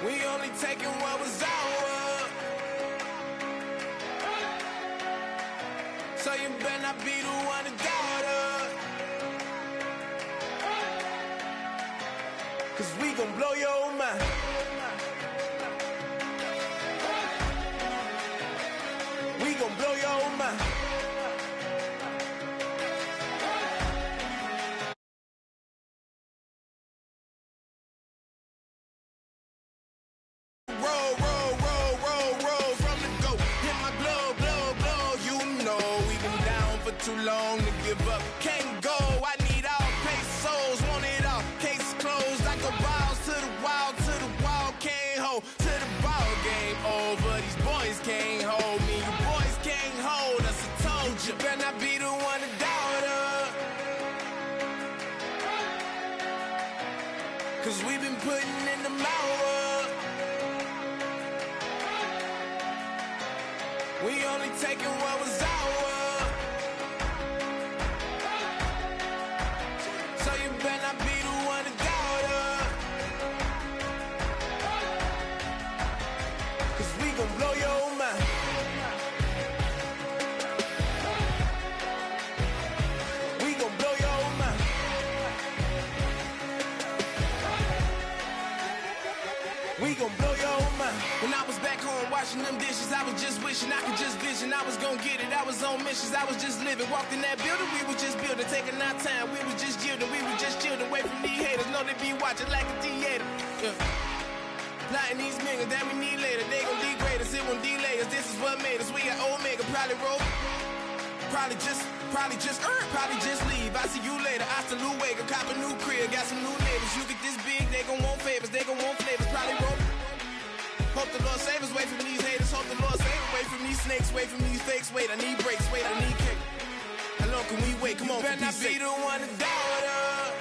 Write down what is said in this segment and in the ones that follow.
We only taking what was ours. So you better not be the one to doubt us. 'Cause we gon' blow your mind. We gon' blow your mind. Roll, roll, roll, roll, roll from the go. Hit my glove, blow, blow. You know we've been down for too long to give up. Can't go, I need all pesos, want it all. Case closed, I go balls to the wall, can't hold. To the ball game over, these boys can't hold me. You boys can't hold us, I told you. Better not be the one to doubt us. 'Cause we've been putting in the hours. We only taking what was ours. So you better not be the one to doubt us. 'Cause we gon' blow your mind. We gon' blow your mind. We gon' blow your mind. When I was back home washing them dishes, I was just wishing I could just vision. I was gon' get it, I was on missions, I was just living. Walked in that building, we was just building, taking our time. We was just yielding, we was just chilling. Away from these haters, know they be watching like a theater. Yeah. Plotting these niggas that we need later. They gon' degrade us, it won't delay us. This is what made us. We got Omega, probably roll. Probably just leave. I see you later. Hasta Luego, cop a new crib, got some new neighbors. You get this big, they gon' want favors, they gon' want flavors. Probably roll. Hope the Lord save us, wait from these haters. Hope the Lord save us, wait from these snakes, wait from these fakes. Wait, I need breaks, wait, I need cake. How long can we wait? Come on, better not be the one to doubt us.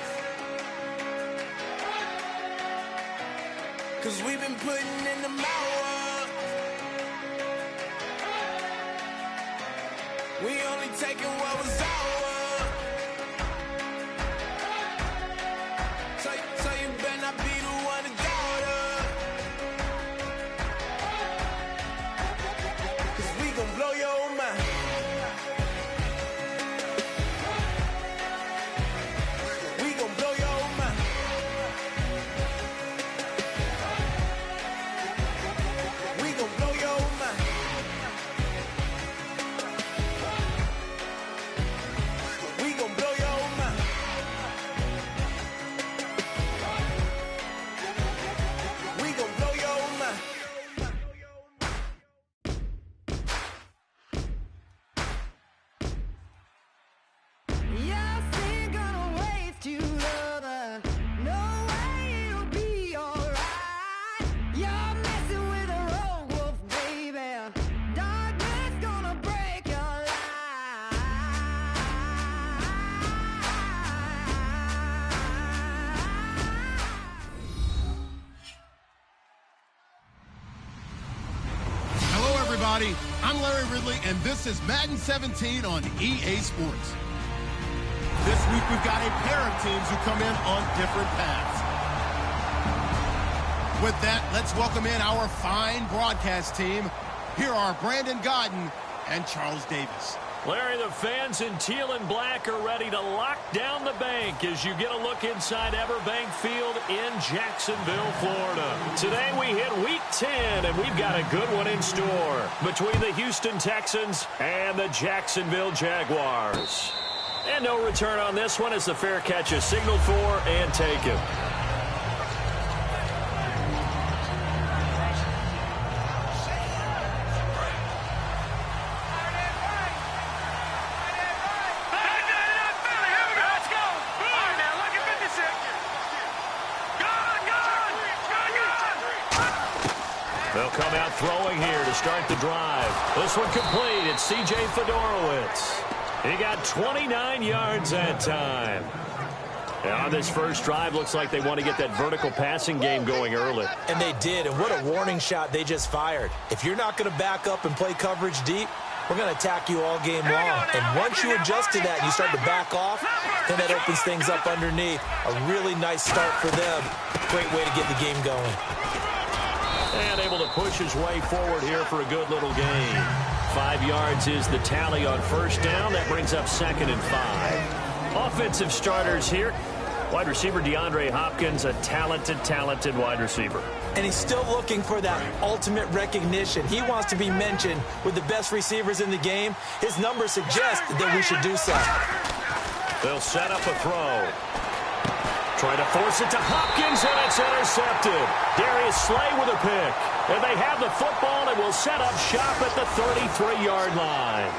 'Cause we've been putting in the hours. We only taking what was ours. So you better not be the one to doubt us. 'Cause we gon' blow your mind. We gon' blow your mind. We gon' blow your mind. We gon' blow your mind. We gon' blow your mind. You're still gonna waste you, lover. No way it'll be alright. You're messing with a rogue wolf, baby. Darkness gonna break your life. Hello, everybody. I'm Larry Ridley, and this is Madden 17 on EA Sports. This week, we've got a pair of teams who come in on different paths. With that, let's welcome in our fine broadcast team. Here are Brandon Godden and Charles Davis. Larry, the fans in teal and black are ready to lock down the bank as you get a look inside Everbank Field in Jacksonville, Florida. Today we hit Week 10, and we've got a good one in store between the Houston Texans and the Jacksonville Jaguars. And no return on this one as the fair catch is signaled for and taken. They'll come out throwing here to start the drive. This one complete. It's C.J. Fedorowicz. He got 29 yards that time. And on this first drive, looks like they want to get that vertical passing game going early. And they did, and what a warning shot they just fired. If you're not going to back up and play coverage deep, we're going to attack you all game long. And once you adjust to that and you start to back off, then that opens things up underneath. A really nice start for them. Great way to get the game going. And able to push his way forward here for a good little gain. 5 yards is the tally on first down. That brings up 2nd and 5. Offensive starters here. Wide receiver DeAndre Hopkins, a talented wide receiver. And he's still looking for that ultimate recognition. He wants to be mentioned with the best receivers in the game. His numbers suggest that we should do so. They'll set up a throw. Try to force it to Hopkins, and it's intercepted. Darius Slay with a pick. And they have the football and will set up shop at the 33-yard line.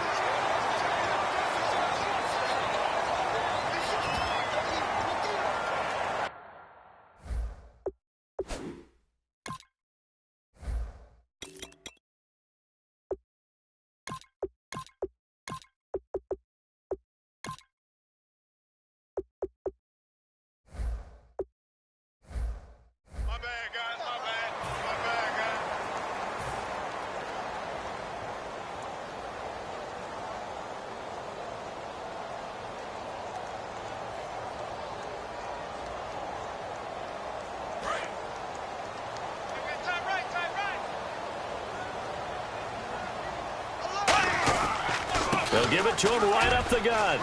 They'll give it to him right up the gut.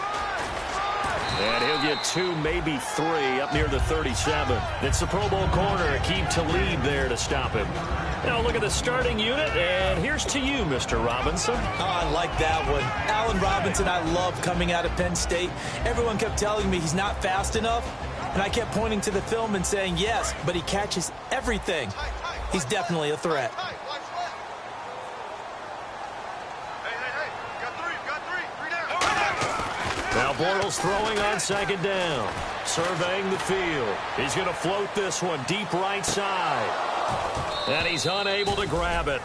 And he'll get 2, maybe 3 up near the 37. It's the Pro Bowl corner, Aqib Talib there to stop him. Now look at the starting unit, and here's to you, Mr. Robinson. Oh, I like that one. Allen Robinson, I love coming out of Penn State. Everyone kept telling me he's not fast enough, and I kept pointing to the film and saying yes, but he catches everything. He's definitely a threat. Now Bortles throwing on 2nd down. Surveying the field. He's going to float this one deep right side. And he's unable to grab it.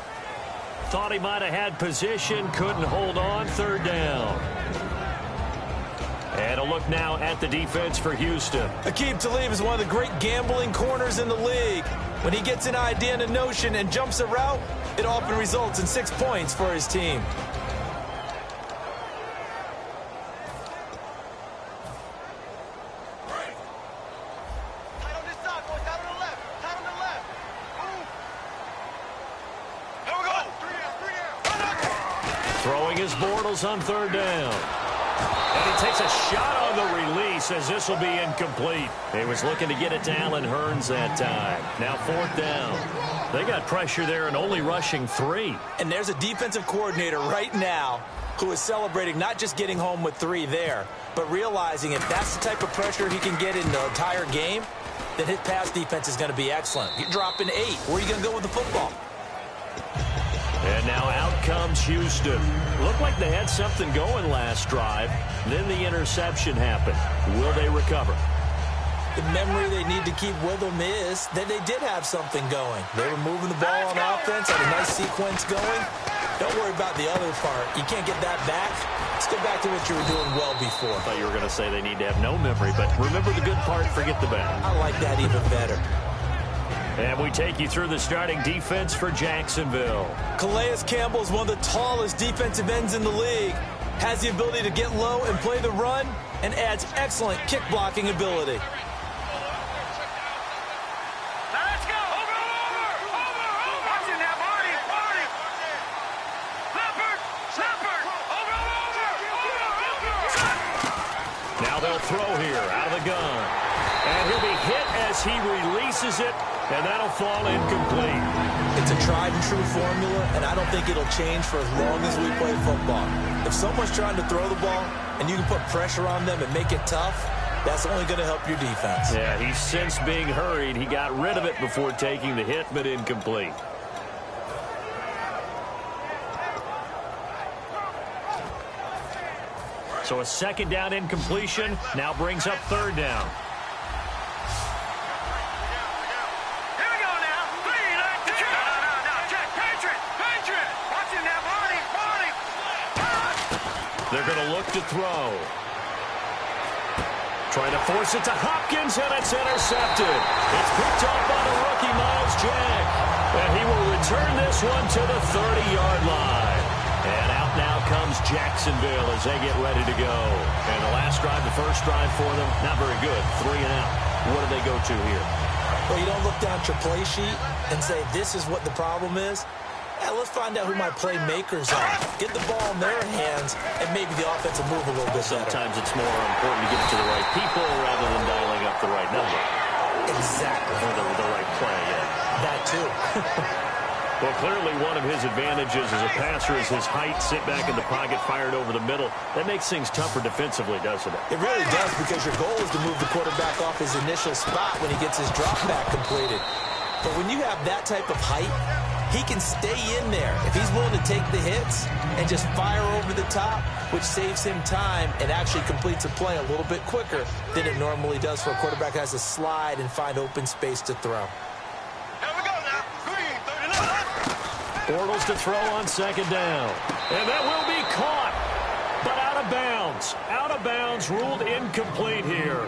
Thought he might have had position. Couldn't hold on. 3rd down. And a look now at the defense for Houston. Aqib Talib is one of the great gambling corners in the league. When he gets an idea and a notion and jumps a route, it often results in 6 points for his team. Throwing his Bortles on 3rd down. And he takes a shot on the release as this will be incomplete. He was looking to get it to Allen Hurns that time. Now 4th down. They got pressure there and only rushing 3. And there's a defensive coordinator right now who is celebrating not just getting home with 3 there, but realizing if that's the type of pressure he can get in the entire game, then his pass defense is going to be excellent. You're dropping 8. Where are you going to go with the football? And now out comes Houston. Looked like they had something going last drive. Then the interception happened. Will they recover? The memory they need to keep with them is that they did have something going. They were moving the ball on offense, had a nice sequence going. Don't worry about the other part. You can't get that back. Let's go back to what you were doing well before. I thought you were going to say they need to have no memory, but remember the good part, forget the bad. I like that even better. And we take you through the starting defense for Jacksonville. Calais Campbell is one of the tallest defensive ends in the league. Has the ability to get low and play the run, and adds excellent kick blocking ability. Now they'll throw here out of the gun. And he'll be hit as he releases it, and that'll fall incomplete. It's a tried-and-true formula, and I don't think it'll change for as long as we play football. If someone's trying to throw the ball, and you can put pressure on them and make it tough, that's only going to help your defense. Yeah, he's since being hurried. He got rid of it before taking the hit, but incomplete. So a 2nd down incompletion now brings up 3rd down. They're going to look to throw. Trying to force it to Hopkins, and it's intercepted. It's picked up by the rookie, Miles Jack. And he will return this one to the 30-yard line. And out now comes Jacksonville as they get ready to go. And the last drive, the first drive for them, not very good. 3 and out. What do they go to here? Well, you don't look down at your play sheet and say, this is what the problem is? Yeah, let's find out who my playmakers are. Get the ball in their hands, and maybe the offense will move a little bit better. Sometimes it's more important to get it to the right people rather than dialing up the right number. Exactly. Or the right play, yeah. That too. Well, clearly one of his advantages as a passer is his height, sit back in the pocket, fired over the middle. That makes things tougher defensively, doesn't it? It really does, because your goal is to move the quarterback off his initial spot when he gets his drop back completed. But when you have that type of height, he can stay in there if he's willing to take the hits and just fire over the top, which saves him time and actually completes a play a little bit quicker than it normally does for a quarterback who has to slide and find open space to throw. Here we go now. Green, 39. Bortles to throw on second down. And that will be caught, but out of bounds. Out of bounds, ruled incomplete here.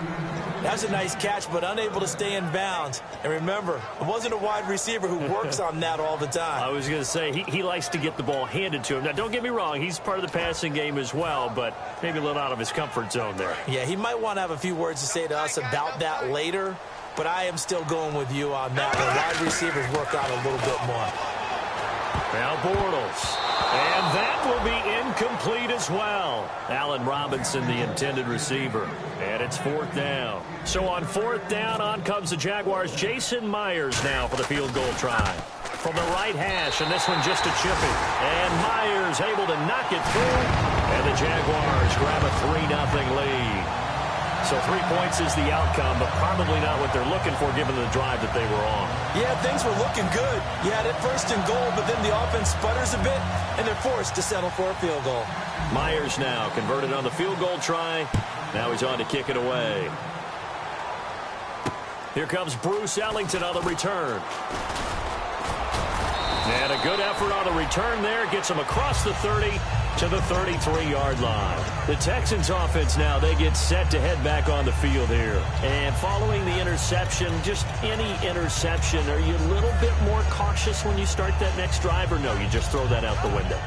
That's a nice catch, but unable to stay in bounds. And remember, it wasn't a wide receiver who works on that all the time. I was going to say, he likes to get the ball handed to him. Now, don't get me wrong, he's part of the passing game as well, but maybe a little out of his comfort zone there. Yeah, he might want to have a few words to say to us about that later, but I am still going with you on that one. Wide receivers work out a little bit more. Now Bortles. And that will be incomplete as well. Allen Robinson, the intended receiver. And it's fourth down. So on fourth down, on comes the Jaguars. Jason Myers now for the field goal try. From the right hash, and this one just a chipping. And Myers able to knock it through. And the Jaguars grab a 3-0 lead. So 3 points is the outcome, but probably not what they're looking for given the drive that they were on. Yeah, things were looking good. You had it first and goal, but then the offense sputters a bit, and they're forced to settle for a field goal. Myers now converted on the field goal try. Now he's on to kick it away. Here comes Bruce Ellington on the return. And a good effort on the return there. Gets him across the 30 to the 33-yard line. The Texans offense now, they get set to head back on the field here. And following the interception, just any interception, are you a little bit more cautious when you start that next drive, or no, you just throw that out the window?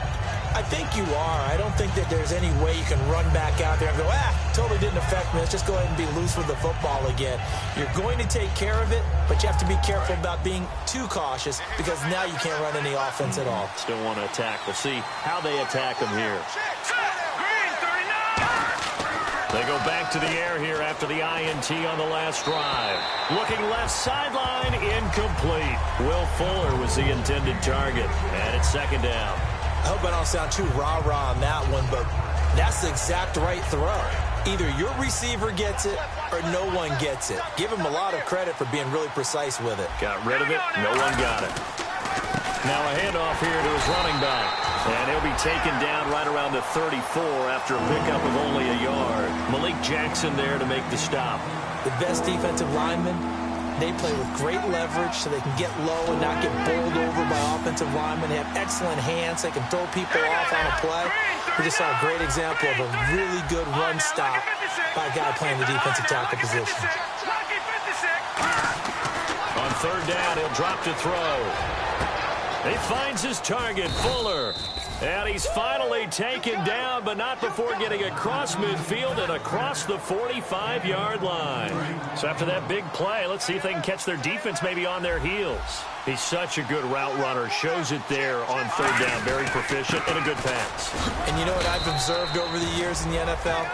I think you are. I don't think that there's any way you can run back out there and go, totally didn't affect me. Let's just go ahead and be loose with the football again. You're going to take care of it, but you have to be careful about being too cautious because now you can't run any offense at all. Still want to attack. We'll see how they attack them here. Green, 39. They go back to the air here after the INT on the last drive. Looking left sideline, incomplete. Will Fuller was the intended target, and it's second down. I hope I don't sound too rah-rah on that one, but that's the exact right throw. Either your receiver gets it or no one gets it. Give him a lot of credit for being really precise with it. Got rid of it. No one got it. Now a handoff here to his running back. And he'll be taken down right around the 34 after a pickup of only a yard. Malik Jackson there to make the stop. The best defensive linemen, they play with great leverage so they can get low and not get bowled over by offensive linemen. They have excellent hands. They can throw people off on a play. We just saw a great example of a really good run stop by a guy playing the defensive tackle position. On third down, he'll drop to throw. He finds his target, Fuller. And he's finally taken down, but not before getting across midfield and across the 45-yard line. So after that big play, let's see if they can catch their defense maybe on their heels. He's such a good route runner. Shows it there on third down. Very proficient and a good pass. And you know what I've observed over the years in the NFL?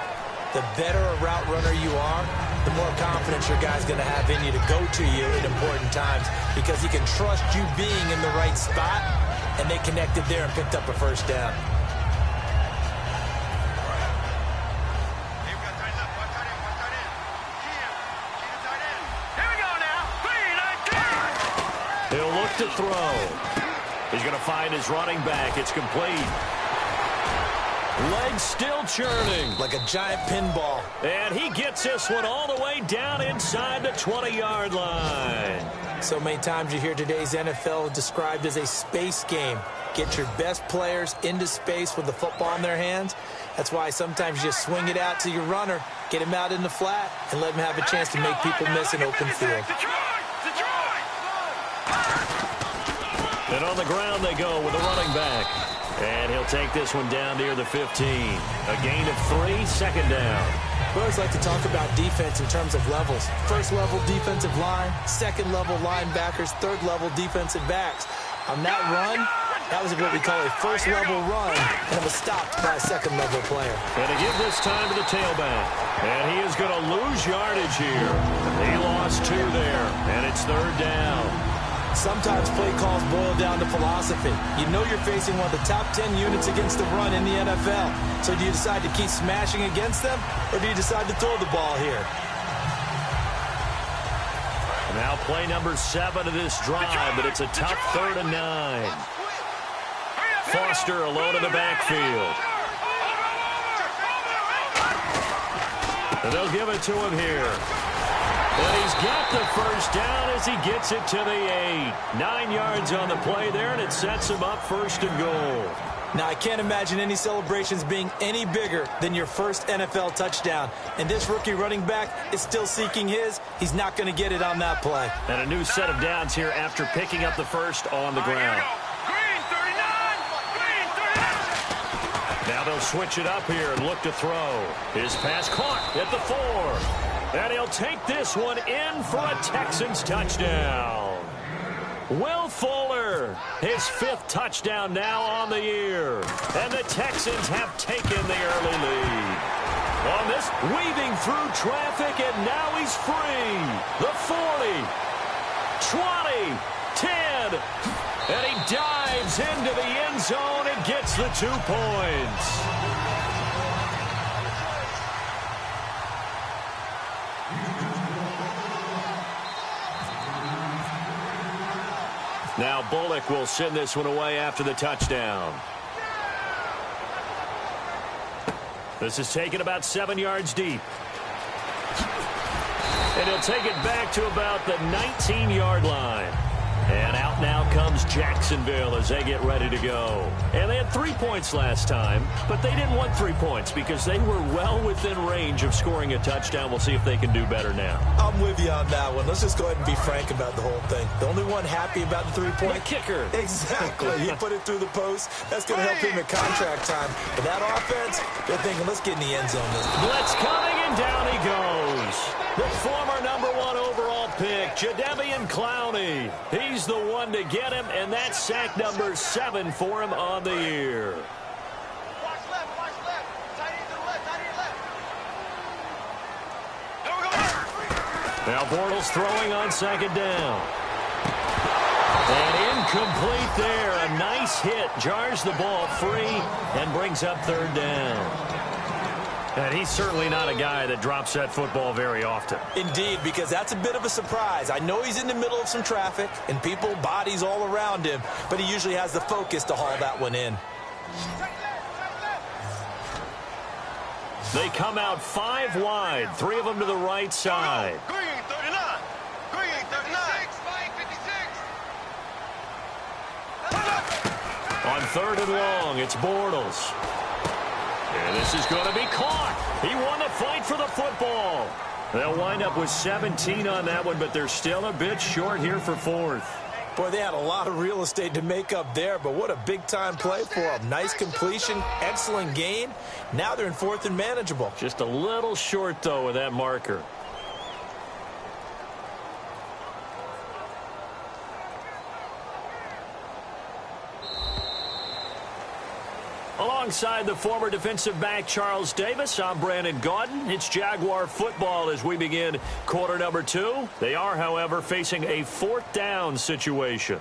The better a route runner you are, the more confidence your guy's going to have in you to go to you in important times because he can trust you being in the right spot, and they connected there and picked up a first down. Here we go now. 3-19. He'll look to throw. He's going to find his running back. It's complete. Legs still churning. Like a giant pinball. And he gets this one all the way down inside the 20-yard line. So many times you hear today's NFL described as a space game. Get your best players into space with the football in their hands. That's why sometimes you just swing it out to your runner, get him out in the flat, and let him have a chance to make people miss an open field. And on the ground they go with the running back. And he'll take this one down near the 15. A gain of 3, second down. We always like to talk about defense in terms of levels. First-level defensive line, second-level linebackers, third-level defensive backs. On that run, that was what we call a first-level run, and it was stopped by a second-level player. And to give this time to the tailback. And he is going to lose yardage here. He lost 2 there, and it's 3rd down. Sometimes play calls boil down to philosophy. You know you're facing one of the top 10 units against the run in the NFL. So do you decide to keep smashing against them, or do you decide to throw the ball here? Now play number 7 of this drive, but it's a tough 3rd and 9. Foster alone in the backfield. And they'll give it to him here. And he's got the first down as he gets it to the 8. 9 yards on the play there, and it sets him up 1st and goal. Now, I can't imagine any celebrations being any bigger than your first NFL touchdown. And this rookie running back is still seeking his. He's not going to get it on that play. And a new set of downs here after picking up the first on the ground. Now they'll switch it up here and look to throw. His pass caught at the 4. And he'll take this one in for a Texans touchdown. Will Fuller, his 5th touchdown now on the year. And the Texans have taken the early lead. On this, weaving through traffic, and now he's free. The 40, 20, 10. And he dives into the end zone and gets the 2 points. Now Bullock will send this one away after the touchdown. This is taken about 7 yards deep. And he'll take it back to about the 19-yard line. And out now comes Jacksonville as they get ready to go. And they had 3 points last time, but they didn't want 3 points because they were well within range of scoring a touchdown. We'll see if they can do better now. I'm with you on that one. Let's just go ahead and be frank about the whole thing. The only one happy about the 3-point? The kicker. Exactly. He put it through the post. That's going to help him at contract time. But that offense, they're thinking, let's get in the end zone. Blitz coming, and down he goes. The former #1 overall pick, Jadeveon Clowney. He's the one to get him, and that's sack number 7 for him on the year. Watch left, watch left. Tight end to the left, tight end left. Now Bortles throwing on 2nd down. And incomplete there. A nice hit. Jars the ball free and brings up 3rd down. And he's certainly not a guy that drops that football very often. Indeed, because that's a bit of a surprise. I know he's in the middle of some traffic and people, bodies all around him, but he usually has the focus to haul that one in. They come out 5 wide, 3 of them to the right side. Green, 39. Green, 39. 56. On 3rd and long, it's Bortles. And this is going to be caught. He won the fight for the football. They'll wind up with 17 on that one, but they're still a bit short here for 4th. Boy, they had a lot of real estate to make up there, but what a big-time play for them. Nice completion, excellent gain. Now they're in 4th and manageable. Just a little short, though, with that marker. Alongside the former defensive back Charles Davis, I'm Brandon Gaudin. It's Jaguar football as we begin quarter number 2. They are, however, facing a 4th down situation.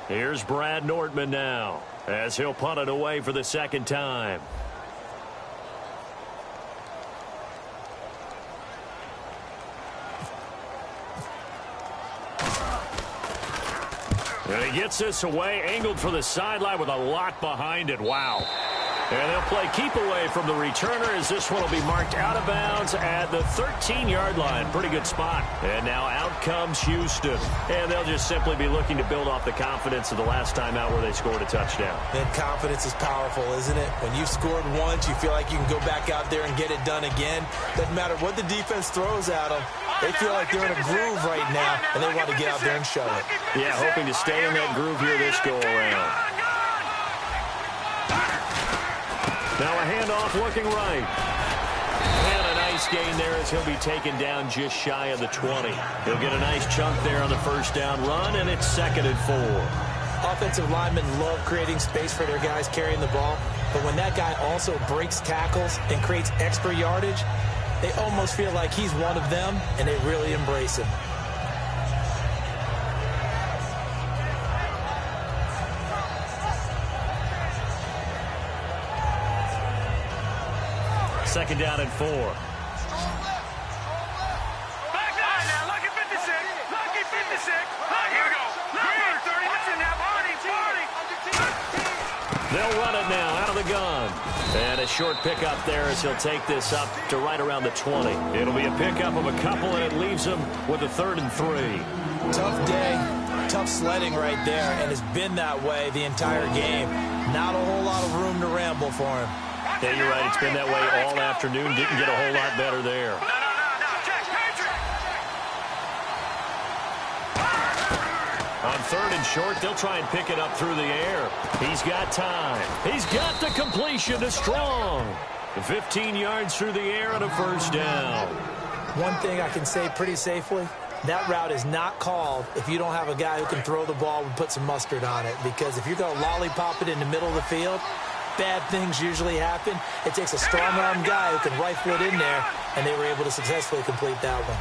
Here's Brad Nortman now, as he'll punt it away for the 2nd time. And he gets this away, angled for the sideline with a lot behind it. Wow. And they'll play keep away from the returner as this one will be marked out of bounds at the 13-yard line. Pretty good spot. And now out comes Houston. And they'll just simply be looking to build off the confidence of the last time out where they scored a touchdown. And confidence is powerful, isn't it? When you've scored once, you feel like you can go back out there and get it done again. Doesn't matter what the defense throws at them. They feel like they're in a groove right now, and they want to get out there and show it. Yeah, hoping to stay in that groove here this go-around. Now a handoff looking right. And a nice gain there as he'll be taken down just shy of the 20. He'll get a nice chunk there on the first down run, and it's 2nd and 4. Offensive linemen love creating space for their guys carrying the ball, but when that guy also breaks tackles and creates extra yardage, they almost feel like he's one of them, and they really embrace him. Second down and 4. Back line now. Lucky 56. Lucky 56. Here we go. Green 30. Listen now. Party. They'll run it now out of the gun. And a short pickup there as he'll take this up to right around the 20. It'll be a pickup of a couple, and it leaves him with a 3rd and 3. Tough day, tough sledding right there, and it's been that way the entire game. Not a whole lot of room to ramble for him. Yeah, you're right. It's been that way all afternoon. Didn't get a whole lot better there. On 3rd and short, they'll try and pick it up through the air. He's got time. He's got the completion to Strong. 15 yards through the air and a first down. One thing I can say pretty safely, that route is not called if you don't have a guy who can throw the ball and put some mustard on it. Because if you're going to lollipop it in the middle of the field, bad things usually happen. It takes a strong-arm guy who can rifle it in there, and they were able to successfully complete that one.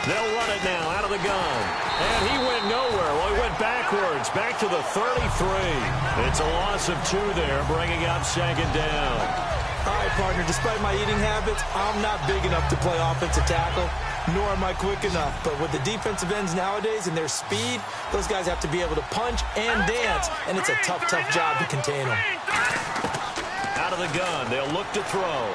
They'll run it now out of the gun. And he went nowhere. Well, he went backwards, back to the 33. It's a loss of 2 there, bringing up 2nd down. All right, partner, despite my eating habits, I'm not big enough to play offensive tackle, nor am I quick enough. But with the defensive ends nowadays and their speed, those guys have to be able to punch and dance, and it's a tough, tough job to contain them. Out of the gun, they'll look to throw.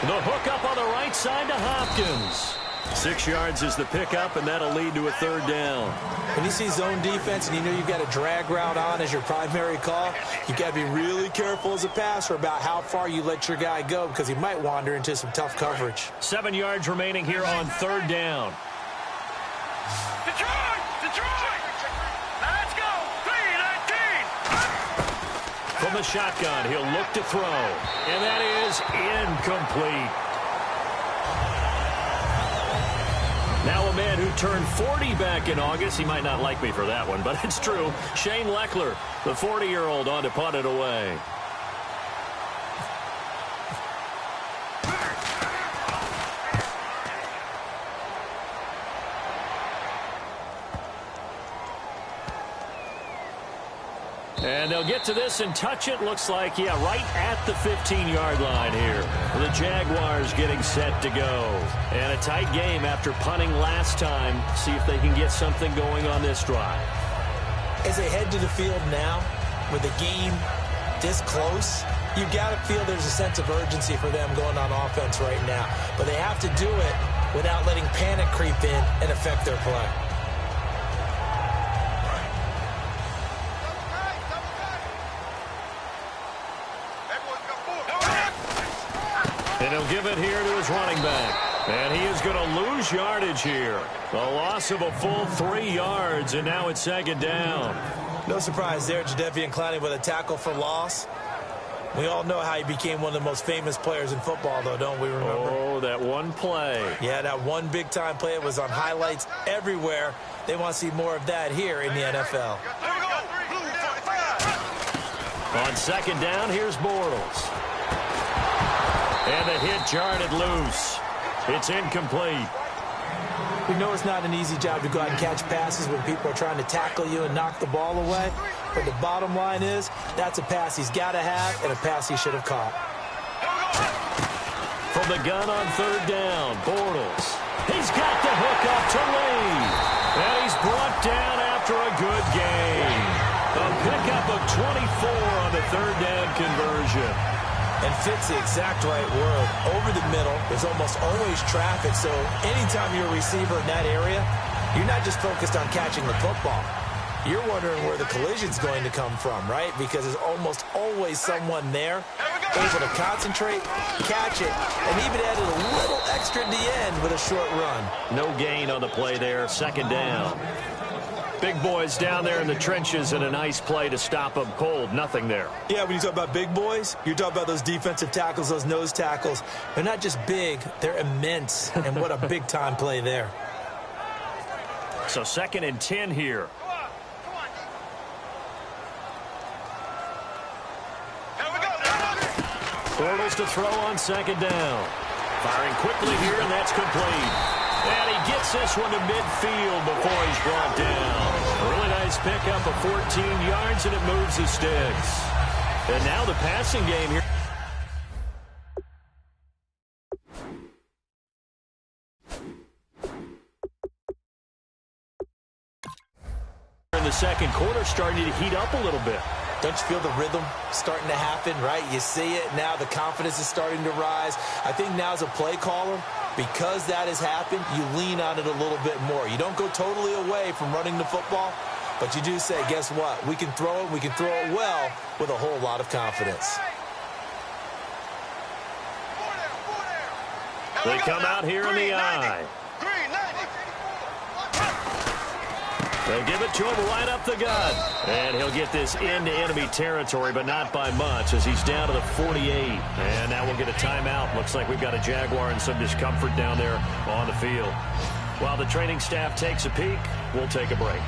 The hook up on the right side to Hopkins. 6 yards is the pickup, and that'll lead to a 3rd down. When you see zone defense and you know you've got a drag route on as your primary call, you got to be really careful as a passer about how far you let your guy go because he might wander into some tough coverage. 7 yards remaining here on 3rd down. Detroit! Detroit! Let's go! 3-19! From the shotgun, he'll look to throw. And that is incomplete. Now a man who turned 40 back in August. He might not like me for that one, but it's true. Shane Leckler, the 40-year-old, on to punt it away. And they'll get to this and touch it. Looks like, yeah, right at the 15-yard line here. The Jaguars getting set to go. And a tight game after punting last time. See if they can get something going on this drive. As they head to the field now, with the game this close, you got to feel there's a sense of urgency for them going on offense right now. But they have to do it without letting panic creep in and affect their play. And he'll give it here to his running back. And he is going to lose yardage here. A loss of a full 3 yards, and now it's 2nd down. No surprise there, Jadeveon Clowney with a tackle for loss. We all know how he became one of the most famous players in football, though, don't we remember? Oh, that one play. Yeah, that one big-time play. It was on highlights everywhere. They want to see more of that here in the NFL. On 2nd down, here's Bortles. And the hit jarred it loose. It's incomplete. We know it's not an easy job to go out and catch passes when people are trying to tackle you and knock the ball away. But the bottom line is, that's a pass he's got to have and a pass he should have caught. From the gun on third down, Bortles. He's got the hook up to Lee. And he's brought down after a good gain. A pickup of 24 on the third down conversion. And fits the exact right word. Over the middle, there's almost always traffic, so anytime you're a receiver in that area, you're not just focused on catching the football. You're wondering where the collision's going to come from, right? Because there's almost always someone there able to concentrate, catch it, and even added a little extra at the end with a short run. No gain on the play there, second down. Big boys down there in the trenches and a nice play to stop them cold. Nothing there. Yeah, when you talk about big boys, you're talking about those defensive tackles, those nose tackles. They're not just big, they're immense. And what a big-time play there. So 2nd and 10 here. Bortles to throw on second down. Firing quickly here, and that's complete. And he gets this one to midfield before he's brought down. A really nice pickup of 14 yards, and it moves the sticks. And now the passing game here. In the second quarter, starting to heat up a little bit. Don't you feel the rhythm starting to happen, right? You see it now. The confidence is starting to rise. I think now as a play caller, because that has happened, you lean on it a little bit more. You don't go totally away from running the football, but you do say, guess what? We can throw it. We can throw it well with a whole lot of confidence. They come out here in the eye. They give it to him right up the gut. And he'll get this into enemy territory, but not by much, as he's down to the 48. And now we'll get a timeout. Looks like we've got a Jaguar and some discomfort down there on the field. While the training staff takes a peek, we'll take a break.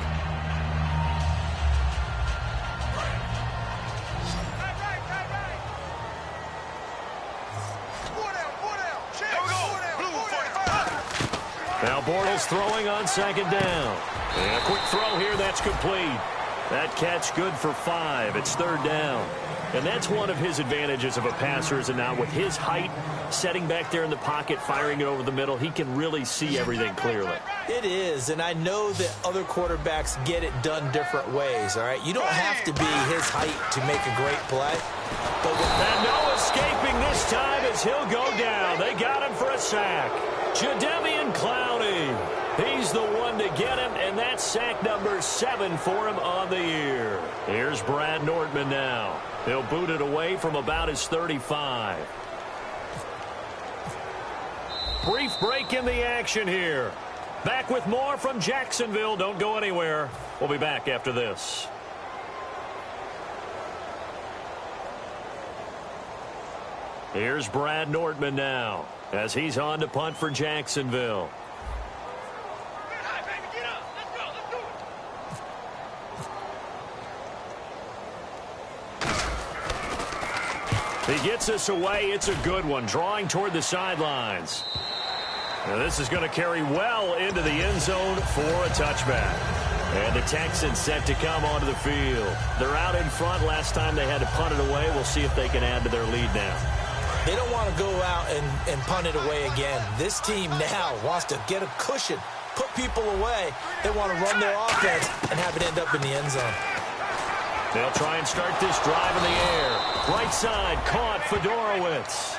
Now Bortles throwing on second down. And a quick throw here, that's complete. That catch good for 5. It's third down. And that's one of his advantages of a passer, is now with his height, setting back there in the pocket, firing it over the middle, he can really see everything clearly. It is, and I know that other quarterbacks get it done different ways, all right? You don't have to be his height to make a great play. But and no escaping this time as he'll go down. They got him for a sack. Jadeveon Clowney. He's the one to get him, and that's sack number 7 for him on the year. Here's Brad Nordman now. He'll boot it away from about his 35. Brief break in the action here. Back with more from Jacksonville. Don't go anywhere. We'll be back after this. Here's Brad Nordman now, as he's on to punt for Jacksonville. He gets this away. It's a good one, drawing toward the sidelines. Now this is going to carry well into the end zone for a touchback. And the Texans set to come onto the field. They're out in front. Last time they had to punt it away. We'll see if they can add to their lead now. They don't want to go out and punt it away again. This team now wants to get a cushion, put people away. They want to run their offense and have it end up in the end zone. They'll try and start this drive in the air. Right side, caught Fedorowicz.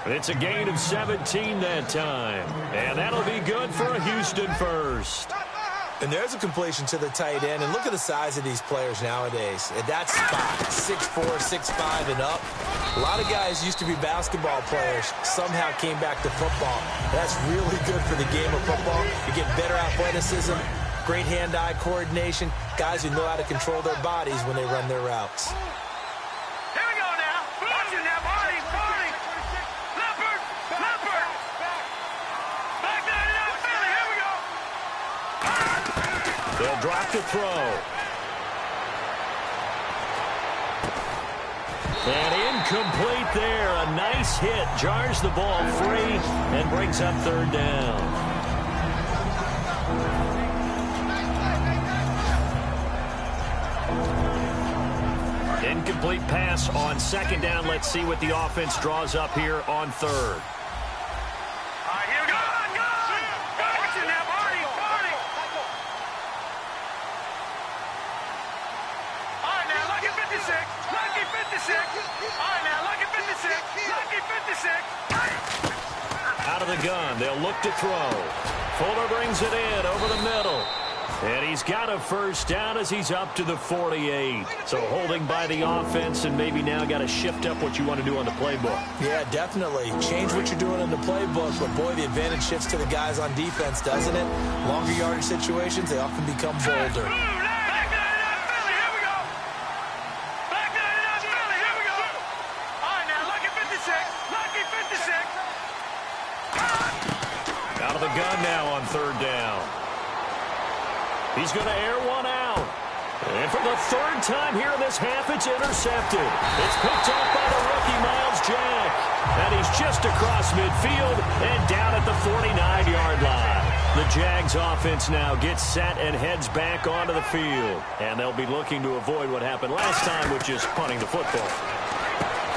It's a gain of 17 that time. And that'll be good for a Houston first. And there's a completion to the tight end. And look at the size of these players nowadays. At that spot, 6'4", 6'5", and up. A lot of guys used to be basketball players, somehow came back to football. That's really good for the game of football. You get better athleticism, great hand-eye coordination, guys who know how to control their bodies when they run their routes. Here we go now. Watch it now. Party. Leopard. Back 99 Philly. Here we go. They'll drop the throw. And incomplete there. A nice hit. Jars the ball free and brings up third down. Incomplete pass on second down. Let's see what the offense draws up here on third. Out of the gun, they'll look to throw. Fuller brings it in over the middle. And he's got a first down as he's up to the 48. So holding by the offense, and maybe now got to shift up what you want to do on the playbook. Yeah, definitely. Change what you're doing in the playbook, but boy, the advantage shifts to the guys on defense, doesn't it? Longer yardage situations, they often become bolder. Out of the gun now on third down. He's going to air one out. And for the third time here in this half, it's intercepted. It's picked off by the rookie, Miles Jack. And he's just across midfield and down at the 49-yard line. The Jags offense now gets set and heads back onto the field. And they'll be looking to avoid what happened last time, which is punting the football.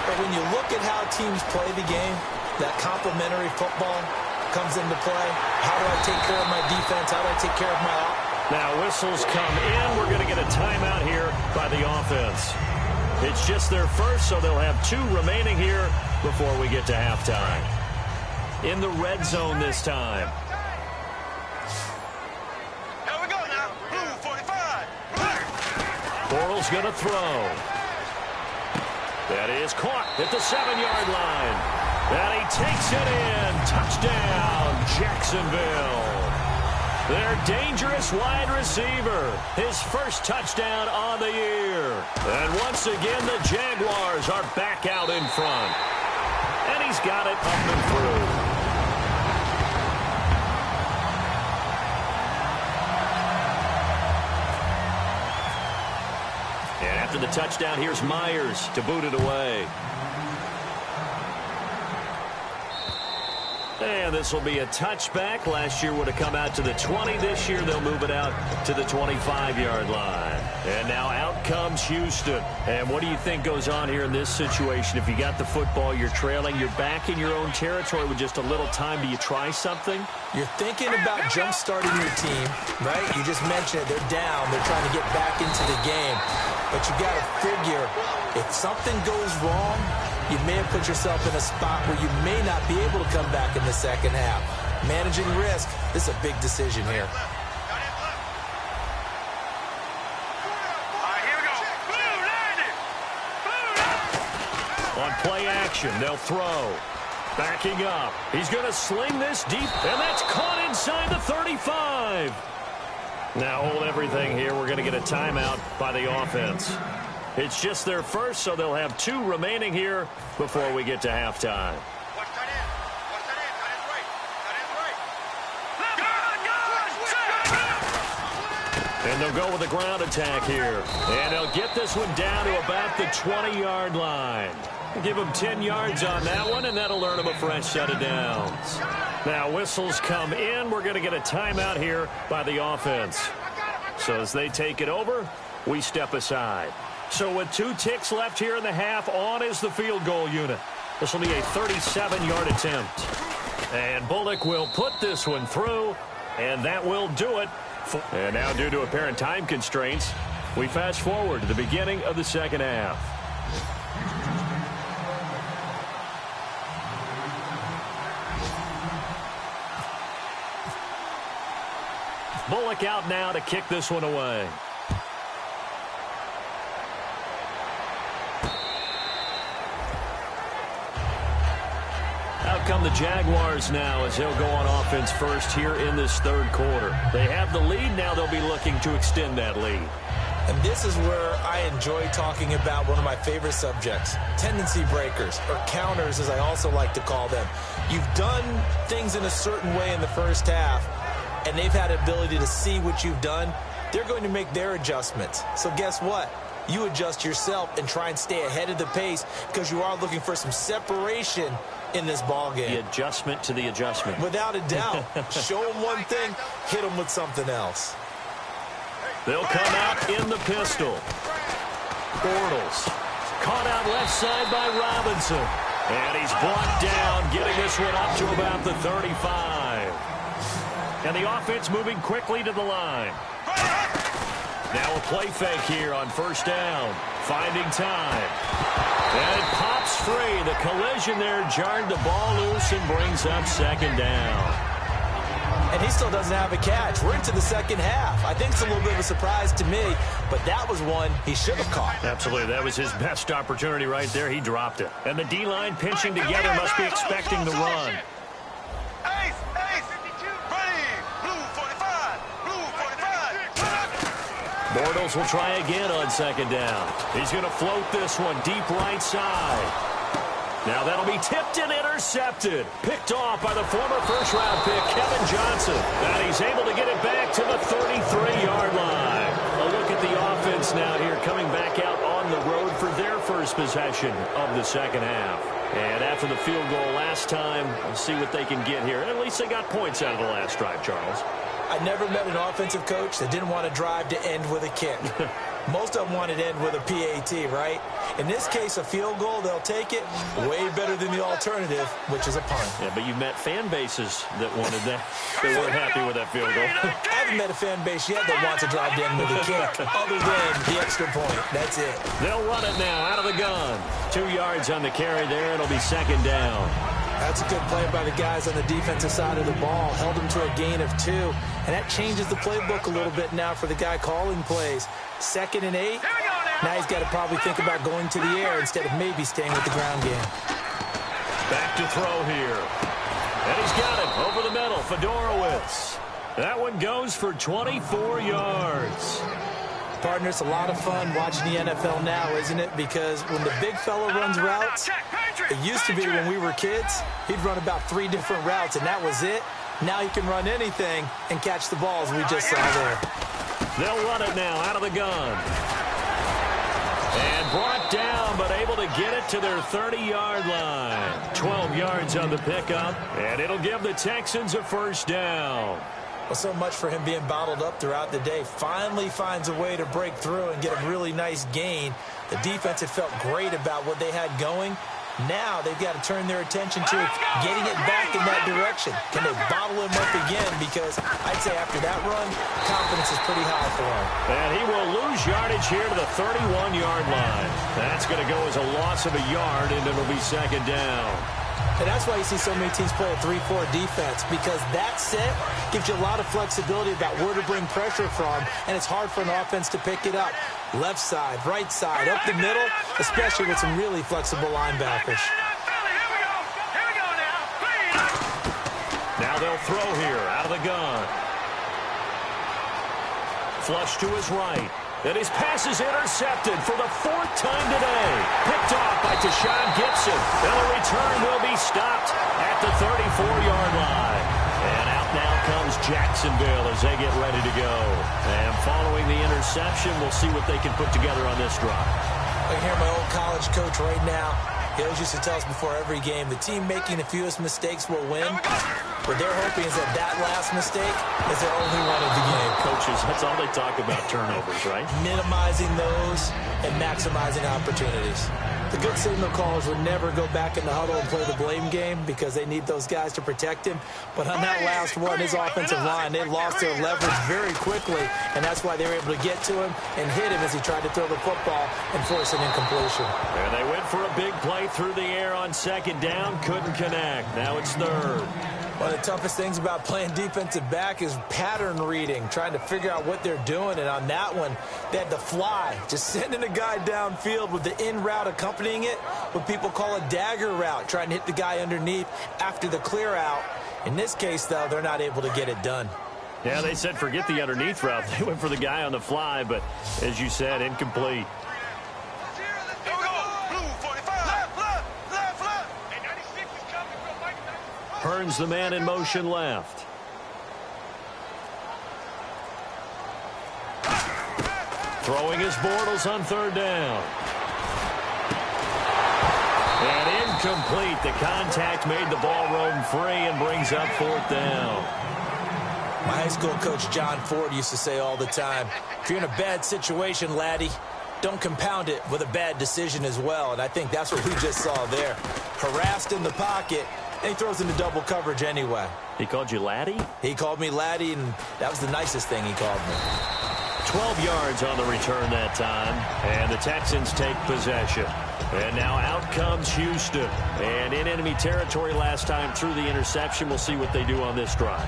But when you look at how teams play the game, that complementary football comes into play. How do I take care of my defense? How do I take care of my offense? Now whistles come in. We're going to get a timeout here by the offense. It's just their first, so they'll have 2 remaining here before we get to halftime. In the red zone this time. Here we go now. Blue 45. Bortles going to throw. That is caught at the 7-yard line. And he takes it in. Touchdown, Jacksonville. Their dangerous wide receiver. His first touchdown on the year. And once again, the Jaguars are back out in front. And he's got it up and through. And after the touchdown, here's Myers to boot it away. And this will be a touchback. Last year would have come out to the 20. This year they'll move it out to the 25-yard line. And now out comes Houston. And what do you think goes on here in this situation? If you got the football, you're trailing, you're back in your own territory with just a little time. Do you try something? You're thinking about jump-starting your team, right? You just mentioned it. They're down. They're trying to get back into the game. But you got to figure, if something goes wrong, you may have put yourself in a spot where you may not be able to come back in the second half. Managing risk, this is a big decision here. All right, here we go. Blue landed. Blue. On play action, they'll throw. Backing up. He's going to sling this deep, and that's caught inside the 35. Now hold everything here. We're going to get a timeout by the offense. It's just their first, so they'll have 2 remaining here before we get to halftime. Watch that in. Watch that in. That is right. And they'll go with a ground attack here. And they'll get this one down to about the 20-yard line. Give them 10 yards on that one, and that'll earn them a fresh set of downs. Now whistles come in. We're going to get a timeout here by the offense. So as they take it over, we step aside. So with 2 ticks left here in the half, on is the field goal unit. This will be a 37-yard attempt. And Bullock will put this one through, and that will do it. And now, due to apparent time constraints, we fast forward to the beginning of the second half. Bullock out now to kick this one away. Out come the Jaguars now as they'll go on offense first here in this third quarter. They have the lead. Now they'll be looking to extend that lead. And this is where I enjoy talking about one of my favorite subjects, tendency breakers, or counters as I also like to call them. You've done things in a certain way in the first half, and they've had the ability to see what you've done. They're going to make their adjustments. So guess what? You adjust yourself and try and stay ahead of the pace because you are looking for some separation in this ball game. The adjustment to the adjustment. Without a doubt. Show them one thing, hit them with something else. They'll come out in the pistol. Bortles. Caught out left side by Robinson. And he's brought down, getting this one up to about the 35. And the offense moving quickly to the line. Now a play fake here on first down. Finding time. And it pops free. The collision there jarred the ball loose and brings up second down. And he still doesn't have a catch. We're into the second half. I think it's a little bit of a surprise to me, but that was one he should have caught. Absolutely. That was his best opportunity right there. He dropped it. And the D-line pinching together must be expecting the run. Ace, ace, 52, ready, blue 45, blue 45. Bortles will try again on second down. He's going to float this one deep right side. Now that'll be tipped and intercepted. Picked off by the former first-round pick, Kevin Johnson. And he's able to get it back to the 33-yard line. A look at the offense now here coming back out on the road for their first possession of the second half. And after the field goal last time, we'll see what they can get here. At least they got points out of the last drive, Charles. I never met an offensive coach that didn't want to drive to end with a kick. Most of them wanted to end with a PAT, right? In this case, a field goal, they'll take it. Way better than the alternative, which is a punt. Yeah, but you met fan bases that wanted that. They weren't happy with that field goal. I haven't met a fan base yet that wants to drive to end with a kick, other than the extra point. That's it. They'll run it now out of the gun. 2 yards on the carry there. It'll be second down. That's a good play by the guys on the defensive side of the ball. Held them to a gain of 2. And that changes the playbook a little bit now for the guy calling plays. 2nd and 8. Now he's got to probably think about going to the air instead of maybe staying with the ground game. Back to throw here. And he's got it over the middle. Fedorowicz. That one goes for 24 yards. Partner, it's a lot of fun watching the NFL now, isn't it? Because when the big fella runs routes, it used to be when we were kids, he'd run about 3 different routes, and that was it. Now he can run anything and catch the balls we just saw there. They'll run it now out of the gun. And brought down, but able to get it to their 30-yard line. 12 yards on the pickup, and it'll give the Texans a first down. Well, so much for him being bottled up throughout the day. Finally finds a way to break through and get a really nice gain. The defense had felt great about what they had going. Now they've got to turn their attention to getting it back in that direction. Can they bottle him up again? Because I'd say after that run, confidence is pretty high for him. And he will lose yardage here to the 31-yard line. That's going to go as a loss of a yard, and it'll be second down. And that's why you see so many teams play a 3-4 defense, because that set gives you a lot of flexibility about where to bring pressure from, and it's hard for an offense to pick it up. Left side, right side, up the middle, especially with some really flexible linebackers. Now they'll throw here out of the gun. Flush to his right. And his pass is intercepted for the 4th time today. Picked off by Tashawn Gibson. And the return will be stopped at the 34-yard line. And out now comes Jacksonville as they get ready to go. And following the interception, we'll see what they can put together on this drive. I can hear my old college coach right now. He always used to tell us before every game, the team making the fewest mistakes will win. What they're hoping is that last mistake is their only one of the game. Coaches, that's all they talk about, turnovers, right? Minimizing those and maximizing opportunities. The good signal callers would never go back in the huddle and play the blame game because they need those guys to protect him. But on that last one, his offensive line, they lost their leverage very quickly, and that's why they were able to get to him and hit him as he tried to throw the football and force an incompletion. And they went for a big play through the air on second down, couldn't connect. Now it's 3rd. One of the toughest things about playing defensive back is pattern reading, trying to figure out what they're doing. And on that one, they had to fly, just sending a guy downfield with the in route accompanying it, what people call a dagger route, trying to hit the guy underneath after the clear out. In this case, though, they're not able to get it done. Yeah, they said forget the underneath route. They went for the guy on the fly, but as you said, incomplete. Hearns the man in motion left. Throwing his Bortles on 3rd down. And incomplete. The contact made the ball roam free and brings up 4th down. My high school coach John Ford used to say all the time, if you're in a bad situation, laddie, don't compound it with a bad decision as well. And I think that's what we just saw there. Harassed in the pocket. And he throws into double coverage anyway. He called you laddie? He called me laddie, and that was the nicest thing he called me. 12 yards on the return that time, and the Texans take possession. And now out comes Houston. And in enemy territory last time through the interception. We'll see what they do on this drive.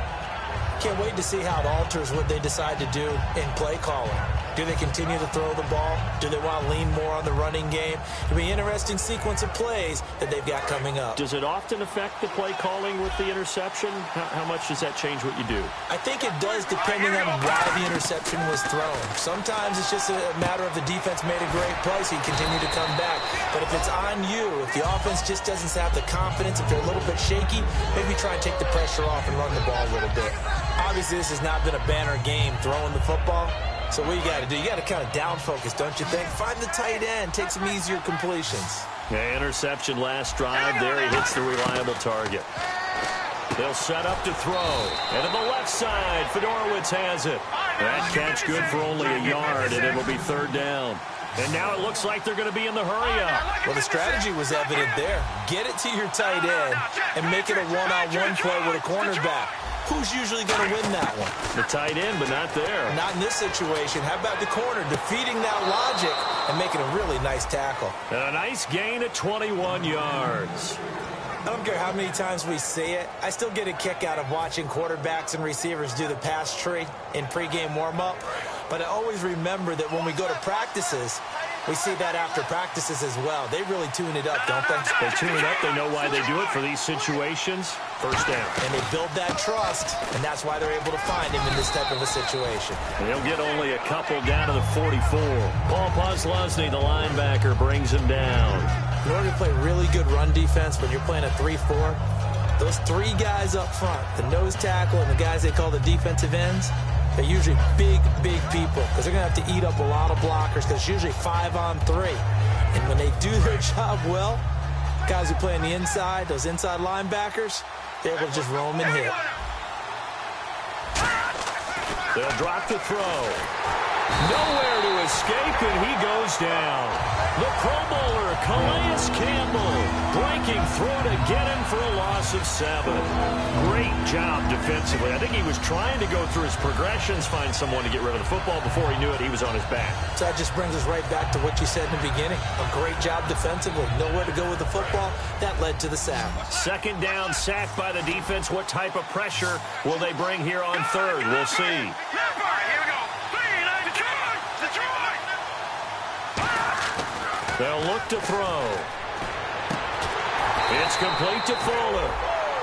Can't wait to see how it alters what they decide to do in play calling. Do they continue to throw the ball? Do they want to lean more on the running game? It'll be an interesting sequence of plays that they've got coming up. Does it often affect the play calling with the interception? How much does that change what you do? I think it does depending on why the interception was thrown. Sometimes it's just a matter of the defense made a great play, so you continue to come back. But if it's on you, if the offense just doesn't have the confidence, if they're a little bit shaky, maybe try and take the pressure off and run the ball a little bit. Obviously, this has not been a banner game throwing the football. So what you got to do, you got to kind of down focus, don't you think? Find the tight end, take some easier completions. Yeah, interception last drive. There he hits the reliable target. They'll set up to throw. And to the left side, Fedorowicz has it. That catch good for only a yard, and it'll be third down. And now it looks like they're going to be in the hurry-up. Well, the strategy was evident there. Get it to your tight end and make it a one-on-one play with a cornerback. Who's usually going to win that one? The tight end, but not there. Not in this situation. How about the corner defeating that logic and making a really nice tackle? And a nice gain of 21 yards. I don't care how many times we see it. I still get a kick out of watching quarterbacks and receivers do the pass tree in pregame warm-up. But I always remember that when we go to practices, we see that after practices as well. They really tune it up, don't they? They tune it up. They know why they do it for these situations. First down. And they build that trust, and that's why they're able to find him in this type of a situation. And he'll get only a couple down to the 44. Paul Posluszny, the linebacker, brings him down. In order to play really good run defense when you're playing a 3-4, those three guys up front, the nose tackle and the guys they call the defensive ends, they're usually big, big people because they're going to have to eat up a lot of blockers because it's usually 5-on-3. And when they do their job well, guys who play on the inside, those inside linebackers, they're able to just roam and hit. They'll drop the throw. Nowhere to escape, and he goes down. The Pro Bowler, Calais Campbell, breaking through to get him for a loss of 7. Great job defensively. I think he was trying to go through his progressions, find someone to get rid of the football. Before he knew it, he was on his back. So that just brings us right back to what you said in the beginning. A great job defensively. Nowhere to go with the football. That led to the sack. Second down, sacked by the defense. What type of pressure will they bring here on third? We'll see. They'll look to throw. It's complete to Fuller.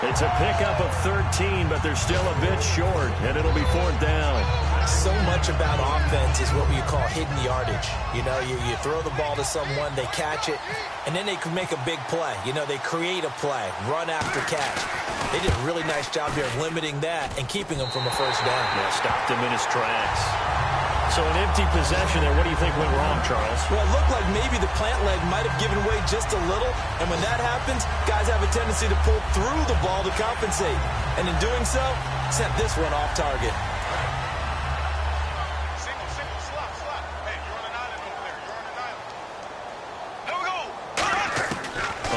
It's a pickup of 13, but they're still a bit short, and it'll be fourth down. So much about offense is what you call hidden yardage. You know, you throw the ball to someone, they catch it, and then they can make a big play. You know, they create a play, run after catch. They did a really nice job here of limiting that and keeping him from a first down. Yeah, stopped him in his tracks. So an empty possession there. What do you think went wrong, Charles? Well, it looked like maybe the plant leg might have given way just a little. And when that happens, guys have a tendency to pull through the ball to compensate. And in doing so, sent this one off target. Hey, you're on an island over there. You're on an island. Here we go.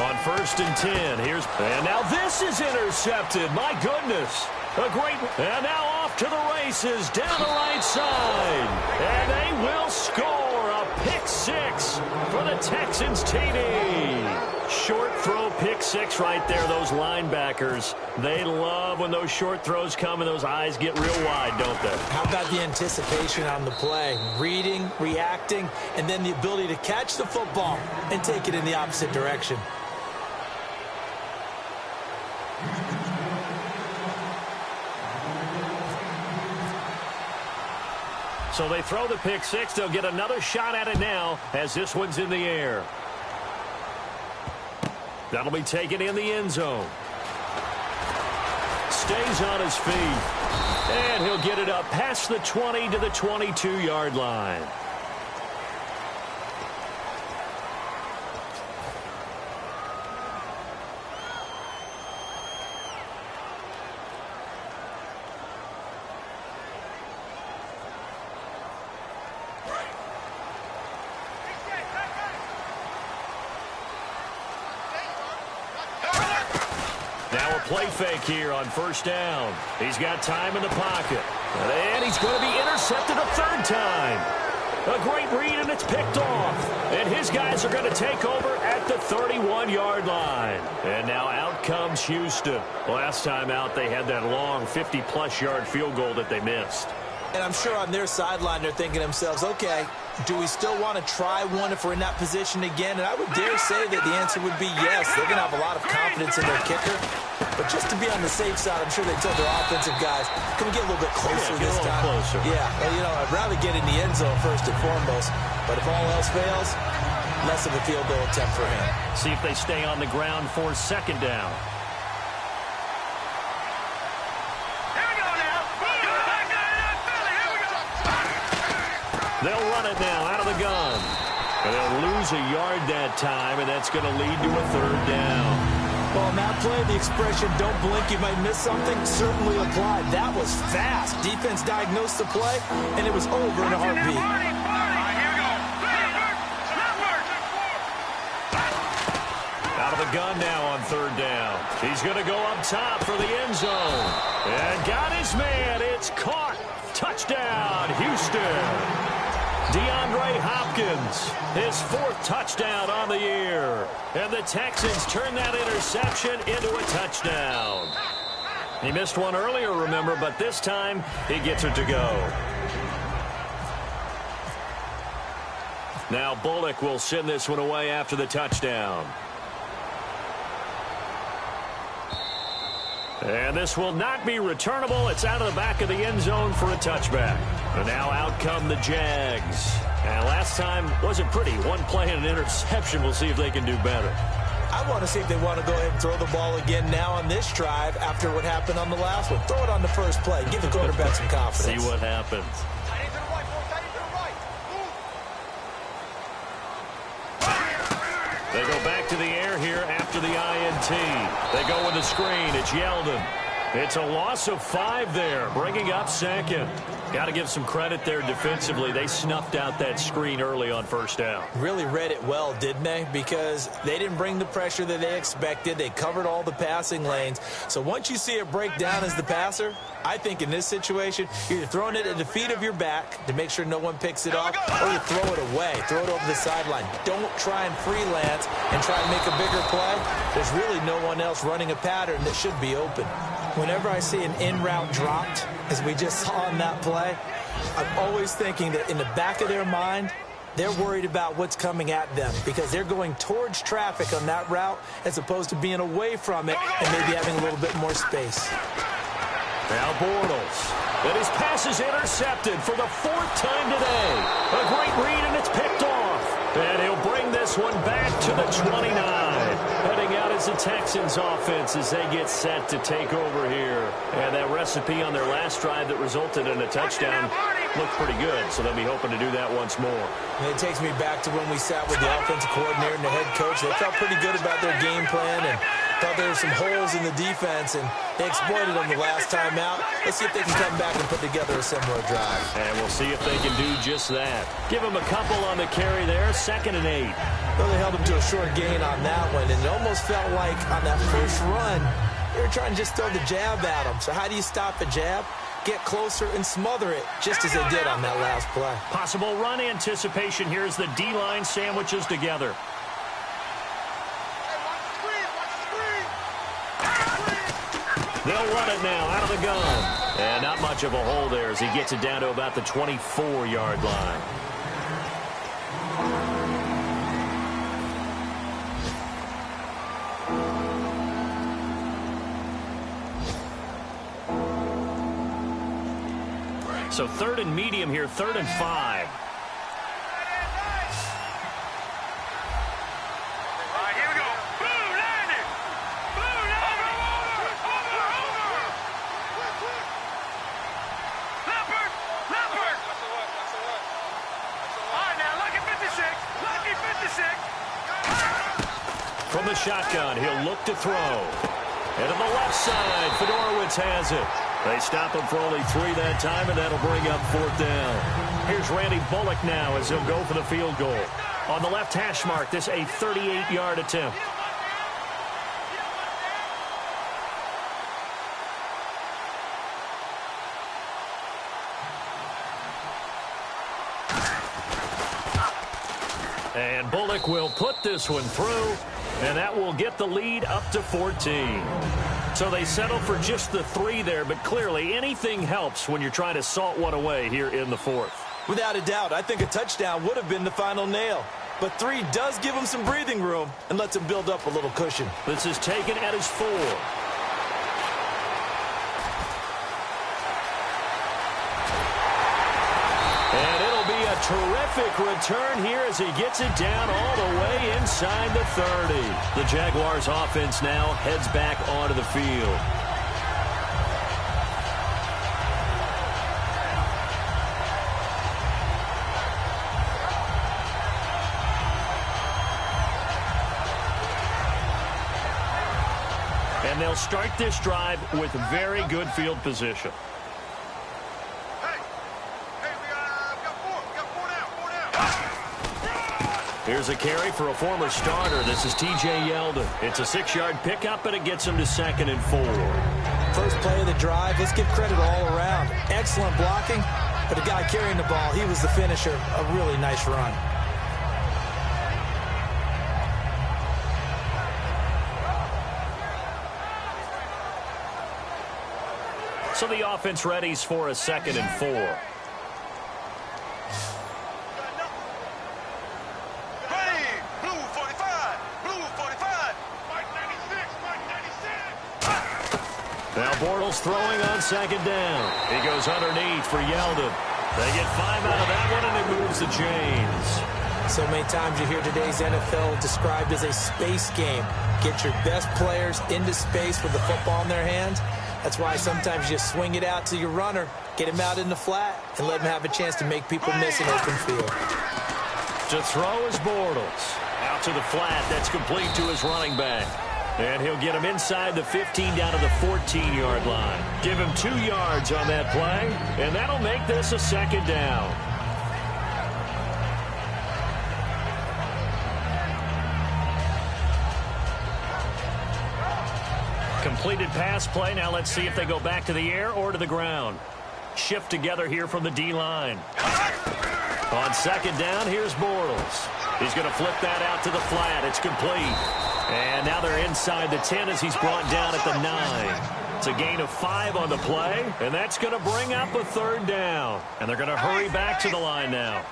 On 1st and 10, and now this is intercepted. My goodness. A great, and now off to the races down the right side. And they will score a pick 6 for the Texans TD. Short throw pick 6 right there. Those linebackers, they love when those short throws come and those eyes get real wide, don't they? How about the anticipation on the play? Reading, reacting, and then the ability to catch the football and take it in the opposite direction. So they throw the pick 6. They'll get another shot at it now as this one's in the air. That'll be taken in the end zone. Stays on his feet. And he'll get it up past the 20 to the 22-yard line. Now a play fake here on first down. He's got time in the pocket. And he's going to be intercepted a third time. A great read, and it's picked off. And his guys are going to take over at the 31-yard line. And now out comes Houston. Last time out, they had that long 50-plus yard field goal that they missed. And I'm sure on their sideline they're thinking to themselves, okay, do we still want to try one if we're in that position again? And I would dare say that the answer would be yes. They're going to have a lot of confidence in their kicker. But just to be on the safe side, I'm sure they told their offensive guys, can we get a little bit closer this time? Closer. Yeah, well, you know, I'd rather get in the end zone first and foremost. But if all else fails, less of a field goal attempt for him. See if they stay on the ground for second down. They'll run it now out of the gun. And they'll lose a yard that time, and that's going to lead to a third down. Well, on that play, the expression, don't blink, you might miss something, certainly applied. That was fast. Defense diagnosed the play, and it was over in a heartbeat. Out of the gun now on third down. He's going to go up top for the end zone. And got his man. It's caught. Touchdown, Houston. DeAndre Hopkins, his fourth touchdown on the year. And the Texans turn that interception into a touchdown. He missed one earlier, remember, but this time he gets it to go. Now Bullock will send this one away after the touchdown. And this will not be returnable. It's out of the back of the end zone for a touchback. And now out come the Jags. And last time wasn't pretty. One play and an interception. We'll see if they can do better. I want to see if they want to go ahead and throw the ball again now on this drive after what happened on the last one. Throw it on the first play. Give the quarterback some confidence. See what happens. They go back to the air here after the INT. They go with the screen. It's Yeldon. It's a loss of 5 there, bringing up second. Got to give some credit there defensively. They snuffed out that screen early on first down. Really read it well, didn't they? Because they didn't bring the pressure that they expected. They covered all the passing lanes. So once you see it break down as the passer, I think in this situation, you're either throwing it at the feet of your back to make sure no one picks it off, or you throw it away, throw it over the sideline. Don't try and freelance and try and make a bigger play. There's really no one else running a pattern that should be open. Whenever I see an in-route dropped, as we just saw in that play, I'm always thinking that in the back of their mind, they're worried about what's coming at them because they're going towards traffic on that route as opposed to being away from it and maybe having a little bit more space. Now Bortles. And his pass is intercepted for the 4th time today. A great read, and it's picked off. And he'll bring this one back to the 29. Heading out is the Texans offense as they get set to take over here. And that recipe on their last drive that resulted in a touchdown looked pretty good, so they'll be hoping to do that once more. And it takes me back to when we sat with the offensive coordinator and the head coach. They felt pretty good about their game plan and thought there were some holes in the defense, and they exploited them the last time out. Let's see if they can come back and put together a similar drive. And we'll see if they can do just that. Give them a couple on the carry there, 2nd and 8. Well, they held them to a short gain on that one, and it almost felt like on that first run, they were trying to just throw the jab at them. So how do you stop a jab? Get closer and smother it, just as they did on that last play. Possible run anticipation here as the D-line sandwiches together. They'll run it now out of the gun. And not much of a hole there as he gets it down to about the 24-yard line. So 3rd and medium here, 3rd and 5. From the shotgun, he'll look to throw. And to the left side, Fedorowicz has it. They stop him for only 3 that time, and that'll bring up 4th down. Here's Randy Bullock now as he'll go for the field goal. On the left hash mark, this a 38-yard attempt. And Bullock will put this one through, and that will get the lead up to 14. So they settle for just the 3 there, but clearly anything helps when you're trying to salt one away here in the 4th. Without a doubt, I think a touchdown would have been the final nail. But 3 does give him some breathing room and lets him build up a little cushion. This is taken at his 4. And it'll be a terrific return here as he gets it down all the way inside the 30. The Jaguars offense now heads back onto the field. And they'll start this drive with very good field position. Here's a carry for a former starter. This is T.J. Yeldon. It's a 6-yard pickup, and it gets him to 2nd and 4. First play of the drive, let's give credit all around. Excellent blocking, but the guy carrying the ball, he was the finisher. A really nice run. So the offense readies for a 2nd and 4. Now Bortles throwing on 2nd down. He goes underneath for Yeldon. They get 5 out of that one, and it moves the chains. So many times you hear today's NFL described as a space game. Get your best players into space with the football in their hands. That's why sometimes you swing it out to your runner, get him out in the flat, and let him have a chance to make people miss an open field. To throw is Bortles. Out to the flat. That's complete to his running back. And he'll get him inside the 15 down to the 14-yard line. Give him 2 yards on that play, and that'll make this a 2nd down. Completed pass play. Now let's see if they go back to the air or to the ground. Shift together here from the D-line. On 2nd down, here's Bortles. He's going to flip that out to the flat. It's complete. And now they're inside the 10 as he's brought down at the 9. It's a gain of 5 on the play, and that's going to bring up a 3rd down. And they're going to hurry back to the line now.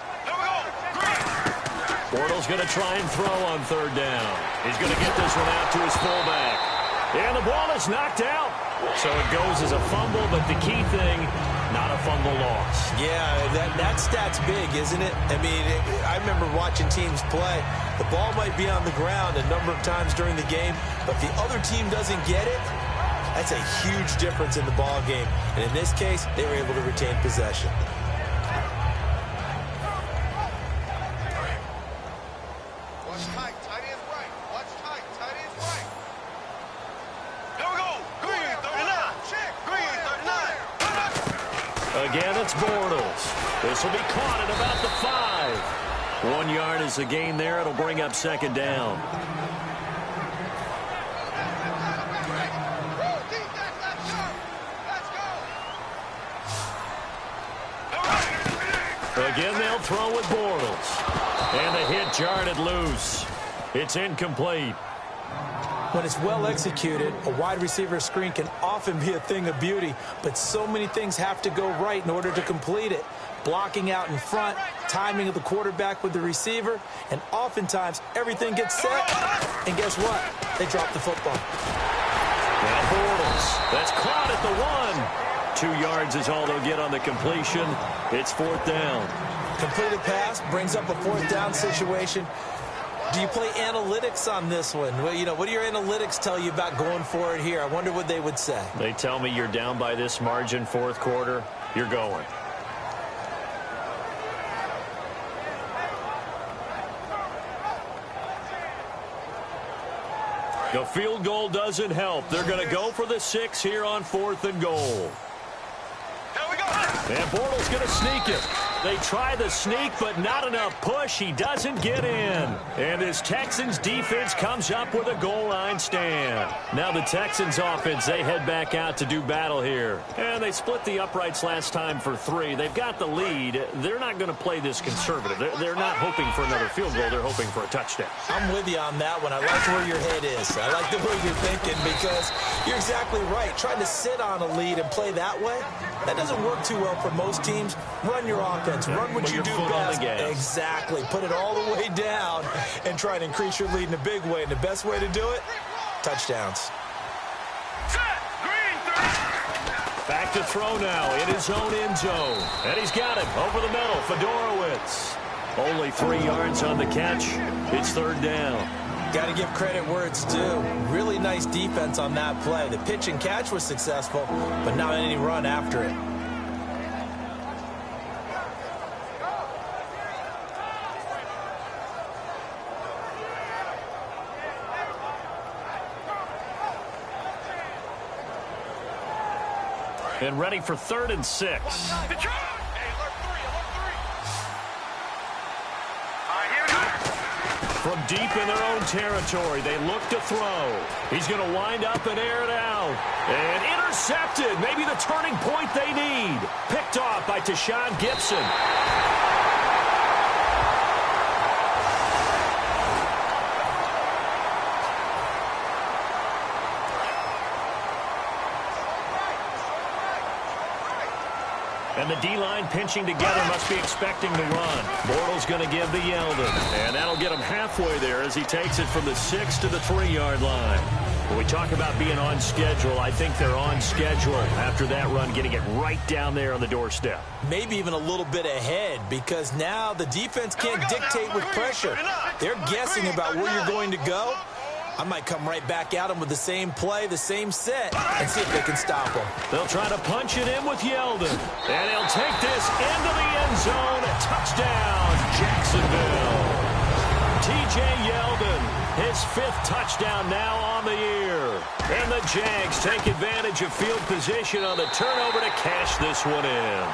Bortles going to try and throw on 3rd down. He's going to get this one out to his fullback. And the ball is knocked out. So it goes as a fumble, but the key thing, not a fumble loss. Yeah, that stat's big, isn't it? I mean, I remember watching teams play. The ball might be on the ground a number of times during the game, but if the other team doesn't get it, that's a huge difference in the ball game. And in this case, they were able to retain possession. Watch tight, tight ends right. Watch tight, tight ends right. Here we go. Green 39. Check. Green 39. Again, it's Bortles. This will be caught at about the 5. 1 yard is the gain there. It'll bring up 2nd down. Again, they'll throw with Bortles. And the hit jarred loose. It's incomplete. When it's well executed, a wide receiver screen can often be a thing of beauty, but so many things have to go right in order to complete it. Blocking out in front, timing of the quarterback with the receiver, and oftentimes everything gets set, and guess what? They drop the football. Now Bortles. That's caught at the 1. 2 yards is all they'll get on the completion. It's 4th down. Completed pass brings up a 4th down situation. Do you play analytics on this one? Well, you know, what do your analytics tell you about going for it here? I wonder what they would say. They tell me you're down by this margin 4th quarter. You're going. The field goal doesn't help. They're going to go for the 6 here on 4th and goal. Here we go. And Bortles going to sneak it. They try the sneak, but not enough push. He doesn't get in. And this Texans defense comes up with a goal line stand. Now the Texans offense, they head back out to do battle here. And they split the uprights last time for 3. They've got the lead. They're not going to play this conservative. They're not hoping for another field goal. They're hoping for a touchdown. I'm with you on that one. I like where your head is. I like the way you're thinking because you're exactly right. Trying to sit on a lead and play that way, that doesn't work too well for most teams. Run your offense. Run what you do best. Exactly. Put it all the way down and try to increase your lead in a big way. And the best way to do it, touchdowns. Back to throw now in his own end zone. And he's got it over the middle. Fedorowicz. Only 3 yards on the catch. It's 3rd down. Got to give credit where it's due. Really nice defense on that play. The pitch and catch was successful, but not any run after it. And ready for 3rd and 6. From deep in their own territory, they look to throw. He's going to wind up and air it out. And intercepted. Maybe the turning point they need. Picked off by Tashawn Gibson. And the D-line pinching together must be expecting the run. Bortles going to give to Yeldon. And that'll get him halfway there as he takes it from the 6 to the 3-yard line. When we talk about being on schedule, I think they're on schedule after that run, getting it right down there on the doorstep. Maybe even a little bit ahead because now the defense can't dictate with pressure. They're guessing about where you're going to go. I might come right back at them with the same play, the same set, and see if they can stop them. They'll try to punch it in with Yeldon. And he'll take this into the end zone. Touchdown, Jacksonville. T.J. Yeldon, his 5th touchdown now on the year. And the Jags take advantage of field position on the turnover to cash this one in.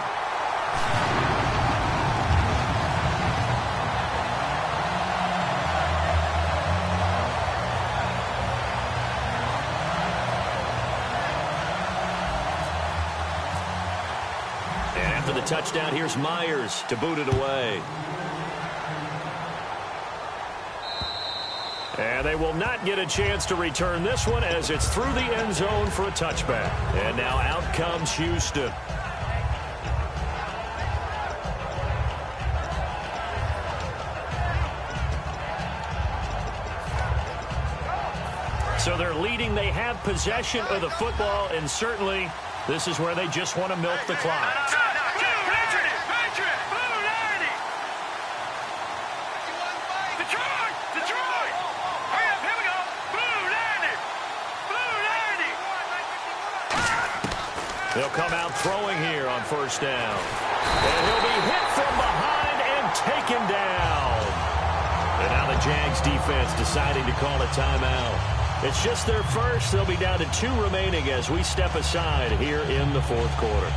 The touchdown, here's Myers to boot it away. And they will not get a chance to return this one as it's through the end zone for a touchback. And now out comes Houston. So they're leading. They have possession of the football, and certainly this is where they just want to milk the clock. They'll come out throwing here on 1st down. And he'll be hit from behind and taken down. And now the Jags defense deciding to call a timeout. It's just their first. They'll be down to 2 remaining as we step aside here in the 4th quarter.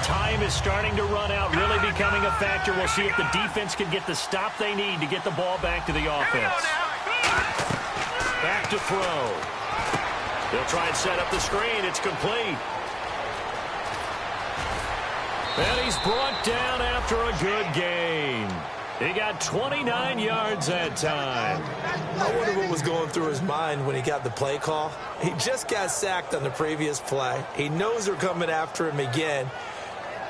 Time is starting to run out, really becoming a factor. We'll see if the defense can get the stop they need to get the ball back to the offense. Back to throw. They'll try and set up the screen. It's complete. And he's brought down after a good gain. He got 29 yards that time. I wonder what was going through his mind when he got the play call. He just got sacked on the previous play. He knows they're coming after him again.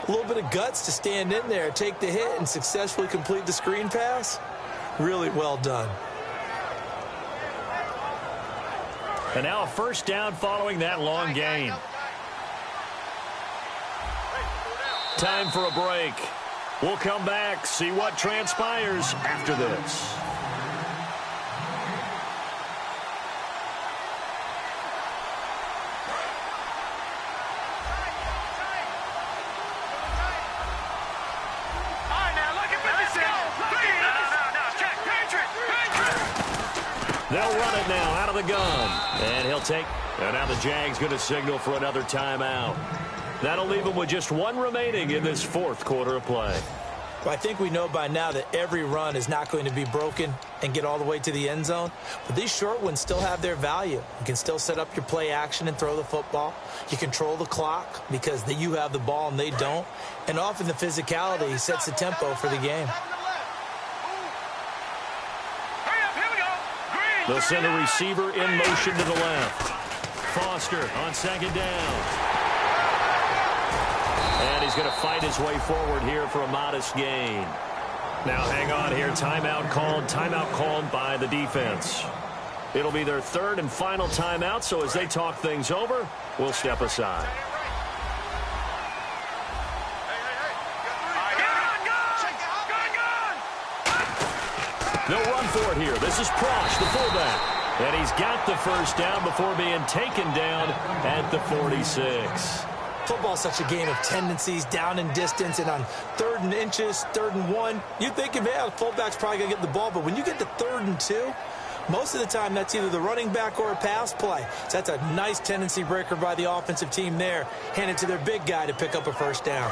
A little bit of guts to stand in there, take the hit, and successfully complete the screen pass. Really well done. And now a 1st down following that long gain. Time for a break. We'll come back, see what transpires after this. They'll run it now out of the gun. And he'll take. And now the Jags going to signal for another timeout. That'll leave them with just one remaining in this fourth quarter of play. Well, I think we know by now that every run is not going to be broken and get all the way to the end zone. But these short ones still have their value. You can still set up your play action and throw the football. You control the clock because you have the ball and they don't. And often the physicality sets the tempo for the game. They'll send a receiver in motion to the left. Foster on second down. And he's going to fight his way forward here for a modest gain. Now hang on here. Timeout called by the defense. It'll be their third and final timeout, so as they talk things over, we'll step aside. They'll run for it here. This is Prosh, the fullback. And he's got the first down before being taken down at the 46. Football's such a game of tendencies, down and distance, and on 3rd and inches, 3rd and 1, you think, yeah, the fullback's probably going to get the ball, but when you get to 3rd and 2, most of the time that's either the running back or a pass play. So that's a nice tendency breaker by the offensive team there. Hand it to their big guy to pick up a first down.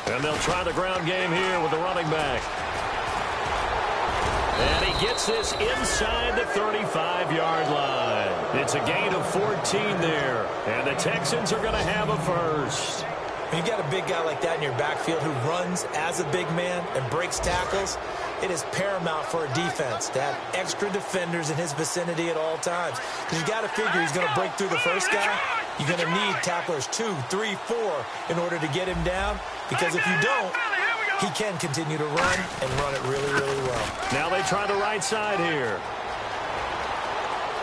And they'll try the ground game here with the running back. And he gets this inside the 35-yard line. It's a gain of 14 there. And the Texans are going to have a first. When you got a big guy like that in your backfield who runs as a big man and breaks tackles, it is paramount for a defense to have extra defenders in his vicinity at all times. Because you got to figure he's going to break through the first guy. You're going to need tacklers 2, 3, 4 in order to get him down. Because if you don't, he can continue to run and run it really, really well. Now they try the right side here.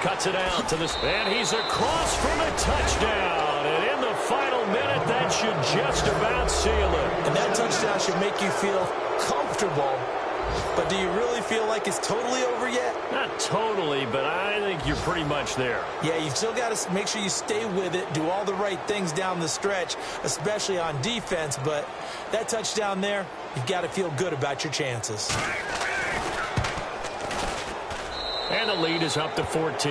Cuts it out to this, and he's across from a touchdown. And in the final minute, that should just about seal it. And that touchdown should make you feel comfortable. But do you really feel like it's totally over yet? Not totally, but I think you're pretty much there. Yeah, you've still got to make sure you stay with it, do all the right things down the stretch, especially on defense. But that touchdown there, you've got to feel good about your chances. And the lead is up to 14.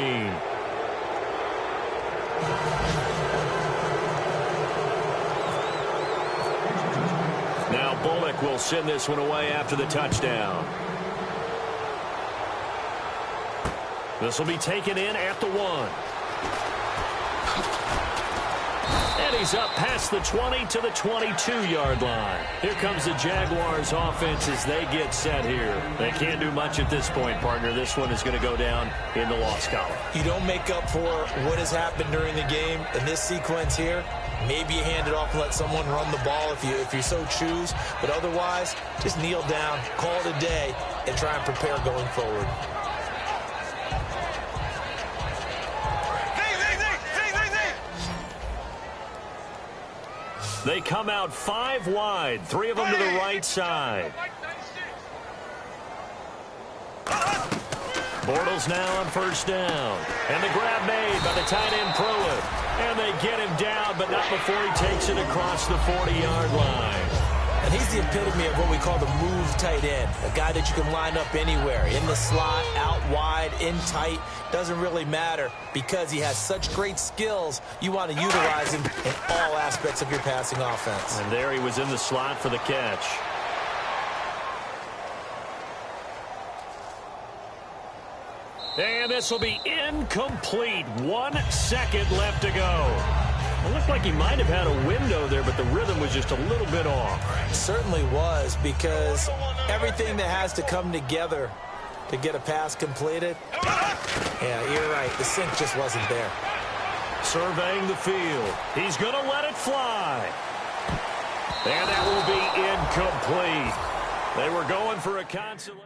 Now Bullock will send this one away after the touchdown. This will be taken in at the 1. And he's up past the 20 to the 22-yard line. Here comes the Jaguars offense as they get set here. They can't do much at this point, partner. This one is going to go down in the loss column. You don't make up for what has happened during the game in this sequence here. Maybe you hand it off and let someone run the ball if you so choose. But otherwise, just kneel down, call it a day, and try and prepare going forward. They come out 5 wide, 3 of them to the right side. Bortles now on first down. And the grab made by the tight end Pruitt. And they get him down, but not before he takes it across the 40-yard line. And he's the epitome of what we call the move tight end, a guy that you can line up anywhere, in the slot, out wide, in tight, doesn't really matter because he has such great skills. You want to utilize him in all aspects of your passing offense. And there he was in the slot for the catch. And this will be incomplete. 1 second left to go. It looked like he might have had a window there, but the rhythm was just a little bit off. It certainly was, because everything that has to come together to get a pass completed, yeah, you're right. The sync just wasn't there. Surveying the field. He's going to let it fly. And that will be incomplete. They were going for a consolation.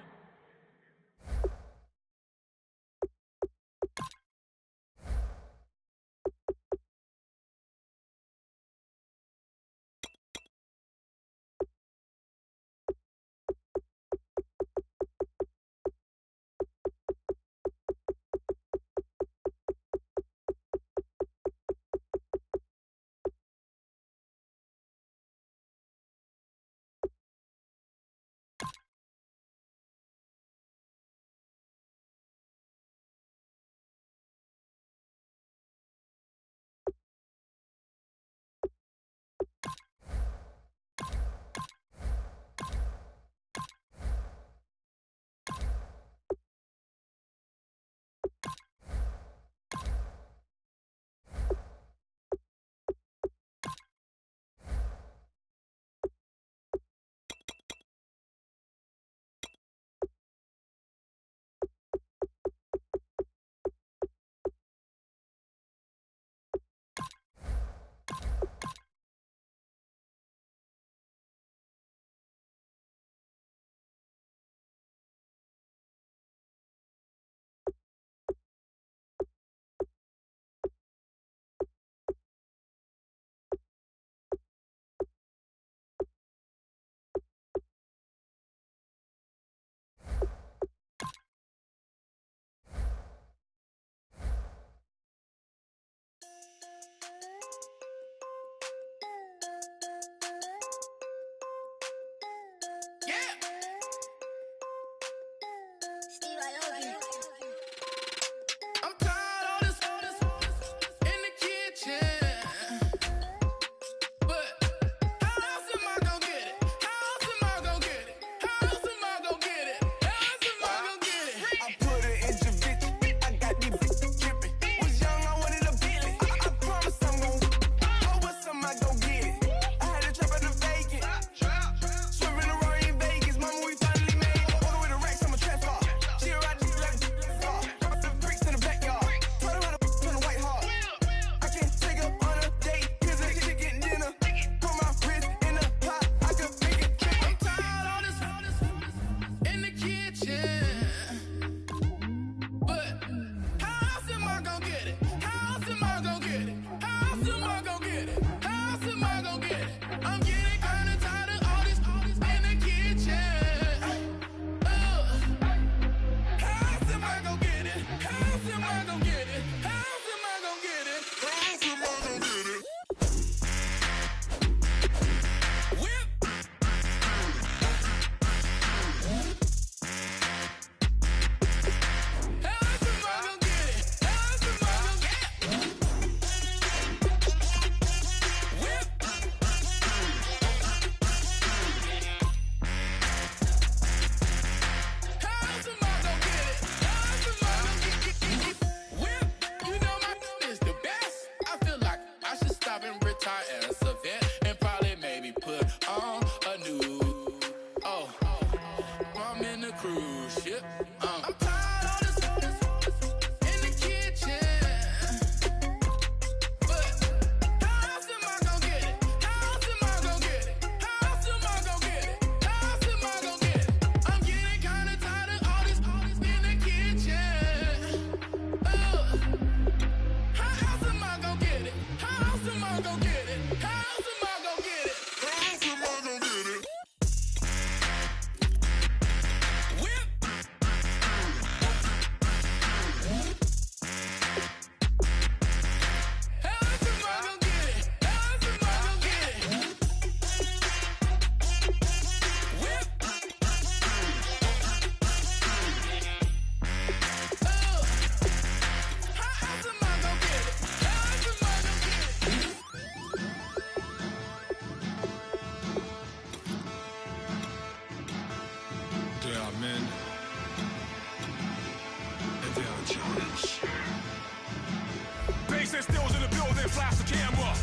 sit stills in the building, flash the camera.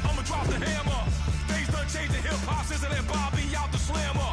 I'ma drop the hammer. Things done changed in hip-hop, Sizzle and Bobby out the slammer.